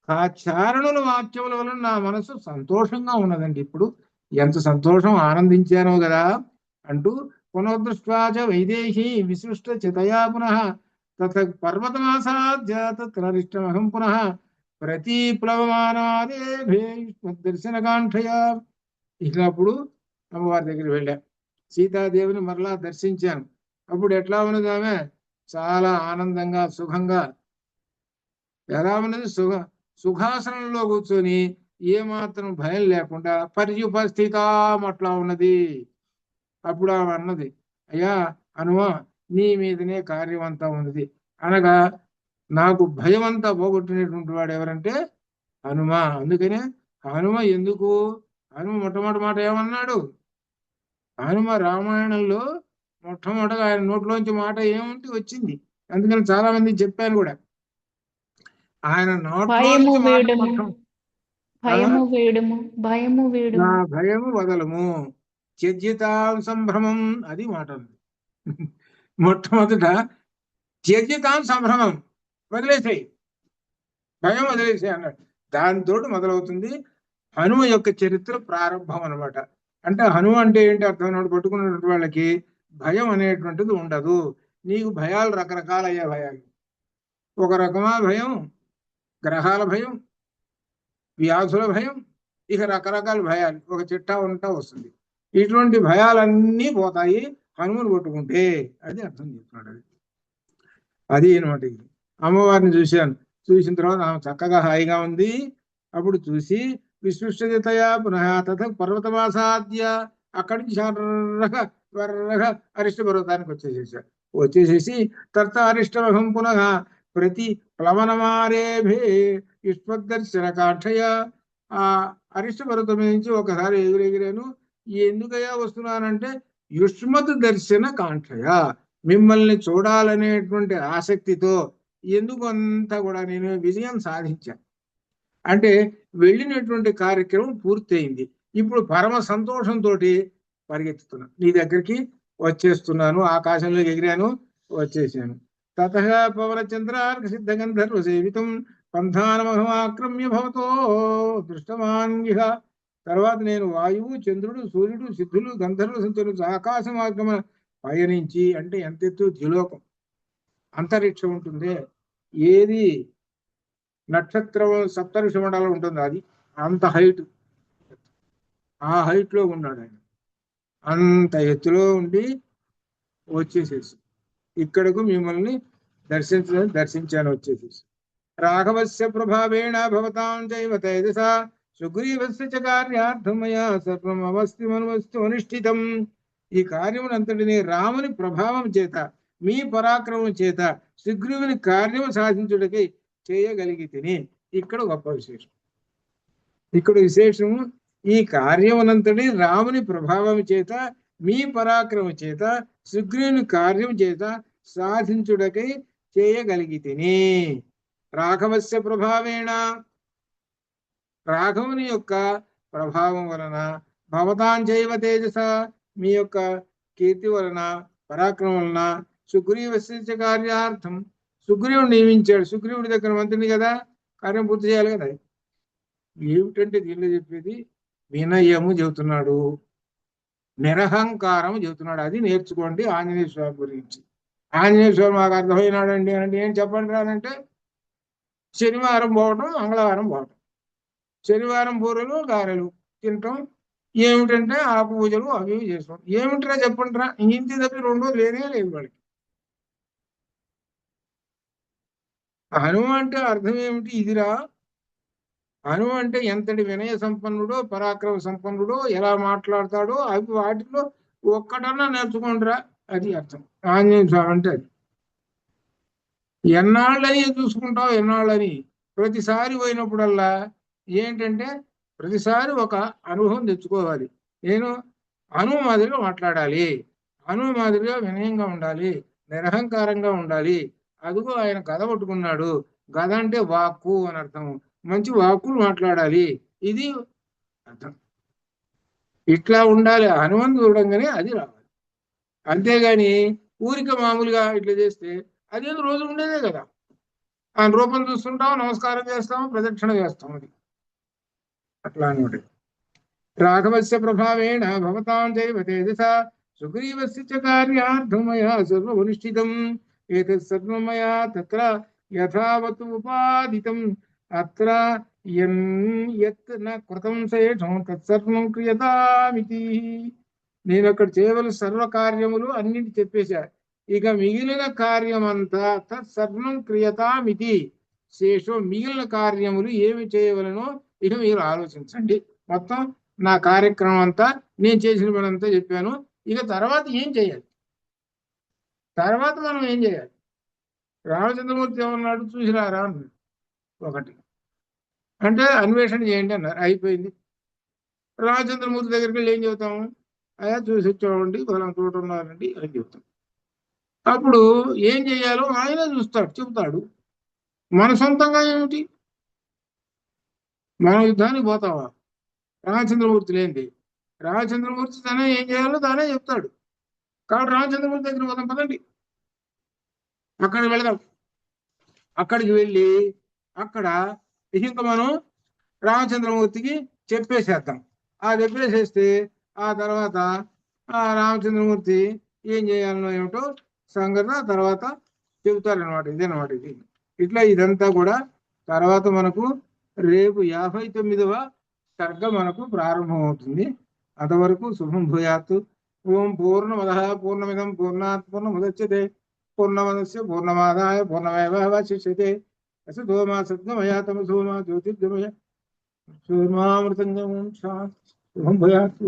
ఆ చారణుల వాక్యముల వలన నా మనసు సంతోషంగా ఉన్నదండి. ఇప్పుడు ఎంత సంతోషం ఆనందించానో కదా అంటూ పునర్దృష్ట్వాచ వైదేహి విసృష్ట చితయా పునః తత పర్వతమాసాద్య తత్రిష్టమహం పునః ప్రతిప్లవమానాదేభే దర్శనకాంక్షయా. ఇట్లప్పుడు అమ్మవారి దగ్గరికి వెళ్ళా, సీతాదేవిని మరలా దర్శించాను. అప్పుడు ఎట్లా ఉన్నది ఆమె? చాలా ఆనందంగా సుఖంగా. ఎలా ఉన్నది? సుఖాసనంలో కూర్చొని ఏమాత్రం భయం లేకుండా పర్యుపస్థితం అట్లా ఉన్నది. అప్పుడు ఆమె అన్నది, అయ్యా హనుమ, నీ మీదనే కార్యం అంతా ఉన్నది అనగా నాకు భయం అంతా పోగొట్టినటువంటి వాడు ఎవరంటే హనుమ. అందుకనే హనుమ ఎందుకు, హనుమ మొట్టమొదటి మాట ఏమన్నాడు? హనుమ రామాయణంలో మొట్టమొదటిగా ఆయన నోట్లోంచి మాట ఏముంటే వచ్చింది. అందుకని చాలా మంది చెప్పాను కూడా, ఆయన నోట్లోంచి మాట మొత్తం నా భయము వదలము త్యజ్యతాం సంభ్రమం, అది మాట. మొట్టమొదట త్యజ్యతాం సంభ్రమం, వదిలేసాయి, భయం వదిలేసాయి అన్నాడు. దాంతో మొదలవుతుంది హనుమ యొక్క చరిత్ర ప్రారంభం అనమాట. అంటే హనుమ అంటే ఏంటి అర్థం? పట్టుకున్నటువంటి వాళ్ళకి భయం అనేటువంటిది ఉండదు. నీకు భయాలు రకరకాలయ్యే భయాలు. ఒక రకమైన భయం గ్రహాల భయం, వ్యాధుల భయం, ఇక రకరకాల భయాలు ఒక చిట్టా ఉంటా వస్తుంది. ఇటువంటి భయాలన్నీ పోతాయి హనుమను పట్టుకుంటే, అది అర్థం చేస్తున్నాడు. అది అనమాట. అమ్మవారిని చూశాను, చూసిన తర్వాత ఆమె చక్కగా హాయిగా ఉంది. అప్పుడు చూసి విశ్వస్తయా పునః తథ పర్వతమాసాద్య, అక్కడి నుంచి వర్రగా అరిష్ట పర్వతానికి వచ్చేసేసి తర్త అరిష్టమహం పునః ప్రతి ప్లవనమారేభే యుష్మద్దర్శన కాంక్షయ. ఆ అరిష్ట పర్వతం నుంచి ఒకసారి ఎగిరెగిరాను. ఎందుకయ్యా వస్తున్నానంటే యుష్మత్ దర్శన కాంక్షయ, మిమ్మల్ని చూడాలనేటువంటి ఆసక్తితో ఎందుకు అంతా కూడా నేను విజయం సాధించాను. అంటే వెళ్ళినటువంటి కార్యక్రమం పూర్తయింది. ఇప్పుడు పరమ సంతోషంతో పరిగెత్తుతున్నా, నీ దగ్గరికి వచ్చేస్తున్నాను. ఆకాశంలో ఎగిరాను, వచ్చేసాను. తత పవన చంద్రార్క సిద్ధ గంధర్వ సేవితం పంథానమహమాక్రమ్య భవతో దృష్టమాన్య. తర్వాత నేను వాయువు, చంద్రుడు, సూర్యుడు, సిద్ధులు, గంధర్వ సంచరుడు ఆకాశ మార్గమున పయనించి, అంటే ఎంత ఎత్తు ద్యులోకం అంతరిక్షం ఉంటుంది, ఏది నక్షత్రం సప్తఋషి మండలం ఉంటుంది, అది అంత హైట్, ఆ హైట్ లో ఉన్నాడు ఆయన. అంత ఎత్తులో ఉండి వచ్చేసేసి ఇక్కడకు మిమ్మల్ని దర్శించాను వచ్చేసేసి. రాఘవస్య ప్రభావేణ భవతాం చైవ తేజస సుగ్రీవస్య చ కార్యార్థమయా సర్వం అవస్థిమనువస్తు అనుష్ఠితం. ఈ కార్యమునంతటిని రాముని ప్రభావం చేత, మీ పరాక్రమం చేత సుగ్రీవుని కార్యము సాధించుటకై చేయగలిగితిని. ఇక్కడ గొప్ప విశేషం. ఇక్కడ విశేషము, ఈ కార్యమునంతటి రాముని ప్రభావం చేత, మీ పరాక్రమం చేత, సుగ్రీవుని కార్యం చేత సాధించుటకై చేయగలిగితిని. రాఘవస్య ప్రభావేణ, రాఘవుని యొక్క ప్రభావం వలన, భవతాంచైవ తేజస, మీ యొక్క కీర్తి వలన, పరాక్రమం వలన, సుగ్రీవస్య కార్యార్థం, సుగ్రీవుడు నియమించాడు. సుగ్రీవుడి దగ్గర మంత్రిని కదా, కార్యం పూర్తి చేయాలి కదా. ఏమిటంటే దీనిలో చెప్పేది వినయము చెబుతున్నాడు, నిరహంకారం చెబుతున్నాడు. అది నేర్చుకోండి ఆంజనేయ స్వామి గురించి. ఆంజనేయ స్వామి మాకు అర్థమైనాడండి అంటే ఏం చెప్పండి రానంటే, శనివారం పోవటం, మంగళవారం పోవటం, శనివారం బూరెలు గారెలు తినటం, ఏమిటంటే ఆ పూజలు అవి చేసుకోవడం. ఏమిటిరా చెప్పండి రా, ఇంటి తప్పి రెండో లేనే లేదు వాడికి. హనుమ అంటే అర్థం ఏమిటి? ఇదిరా, హనుమ అంటే ఎంతటి వినయ సంపన్నుడో, పరాక్రమ సంపన్నుడో, ఎలా మాట్లాడతాడో అవి వాటిలో ఒక్కటన్నా నేర్చుకోండిరా, అది అర్థం. ఆంజనేయ స్వామి అంటే అది. ఎన్నాళ్ళని చూసుకుంటావు, ఎన్నాళ్ళని. ప్రతిసారి పోయినప్పుడల్లా ఏంటంటే ప్రతిసారి ఒక అనుభవం తెచ్చుకోవాలి. నేను హనుమ మాదిరిగా మాట్లాడాలి, హనుమ మాదిరిగా వినయంగా ఉండాలి, నిరహంకారంగా ఉండాలి. అదిగో ఆయన గద పట్టుకున్నాడు, గద అంటే వాక్కు అని అర్థం. మంచి వాక్కులు మాట్లాడాలి. ఇది అర్థం. ఇట్లా ఉండాలి, హనుమంతు చూడంగానే అది రావాలి. అంతేగాని ఊరిక మామూలుగా ఇట్లా చేస్తే అదేదో రోజు ఉండేదే కదా. ఆయన రూపం చూస్తుంటాం, నమస్కారం చేస్తాం, ప్రదక్షిణ చేస్తాం. అది అట్లా అనమాట. రాఘవస్య ప్రభావేణ భవతాం చైవ తేజసా సుగ్రీవస్య చ కార్యార్థం మయా సర్వమనుష్ఠితం ఏతత్ సర్వం మయా తత్ర యథావత్ ఉపాదితం అత్ర యత్ న కృతం శేషం తత్సర్వం క్రియతామితి. నేను అక్కడ చేయవలసిన సర్వ కార్యములు అన్నింటి చెప్పేశా. ఇక మిగిలిన కార్యమంతా తత్సర్వం క్రియతామితి. శేషం మిగిలిన కార్యములు ఏమి చేయవలనో ఇక మీరు ఆలోచించండి. మొత్తం నా కార్యక్రమం అంతా, నేను చేసిన పని అంతా చెప్పాను. ఇక తర్వాత ఏం చేయాలి, తర్వాత మనం ఏం చేయాలి? రామచంద్రమూర్తి ఏమన్నాడు, చూసిరారా అన్నాడు. ఒకటి అంటే అన్వేషణ చేయండి అన్నారు, అయిపోయింది. రామచంద్రమూర్తి దగ్గరికి వెళ్ళి ఏం చెబుతాము, అయ్యా చూసి వచ్చామండి, ఫలానా చోట ఉన్నారండి అని చెప్తాం. అప్పుడు ఏం చేయాలో ఆయన చూస్తాడు, చెబుతాడు. మన సొంతంగా ఏమిటి, మన యుద్ధానికి పోతావా? రామచంద్రమూర్తి లేనిది. రామచంద్రమూర్తి తనే ఏం చేయాలో తానే చెప్తాడు. కాబట్టి రామచంద్రమూర్తి దగ్గర పోదాం, పదండి, అక్కడికి వెళదాం. అక్కడికి వెళ్ళి అక్కడ ఇంకా మనం రామచంద్రమూర్తికి చెప్పేసేద్దాం. ఆ చెప్పేసేస్తే ఆ తర్వాత ఆ రామచంద్రమూర్తి ఏం చేయాలనో ఏమిటో సంగతి తర్వాత చెబుతారనమాట. ఇదేనమాట ఇది. ఇట్లా ఇదంతా కూడా తర్వాత మనకు రేపు 59వ సర్గ మనకు ప్రారంభమవుతుంది. అంతవరకు శుభం భూయాత్. ఓం పూర్ణమదః పూర్ణమిదం పూర్ణాత్ పూర్ణముదచ్యతే పూర్ణమదస్య పూర్ణమాదాయ పూర్ణమేవావశిష్యతే. असतो मा सद्गमया तमसो मा ज्योतिर्गमय सोमामृतंगमं शांति शुभं भूयात्.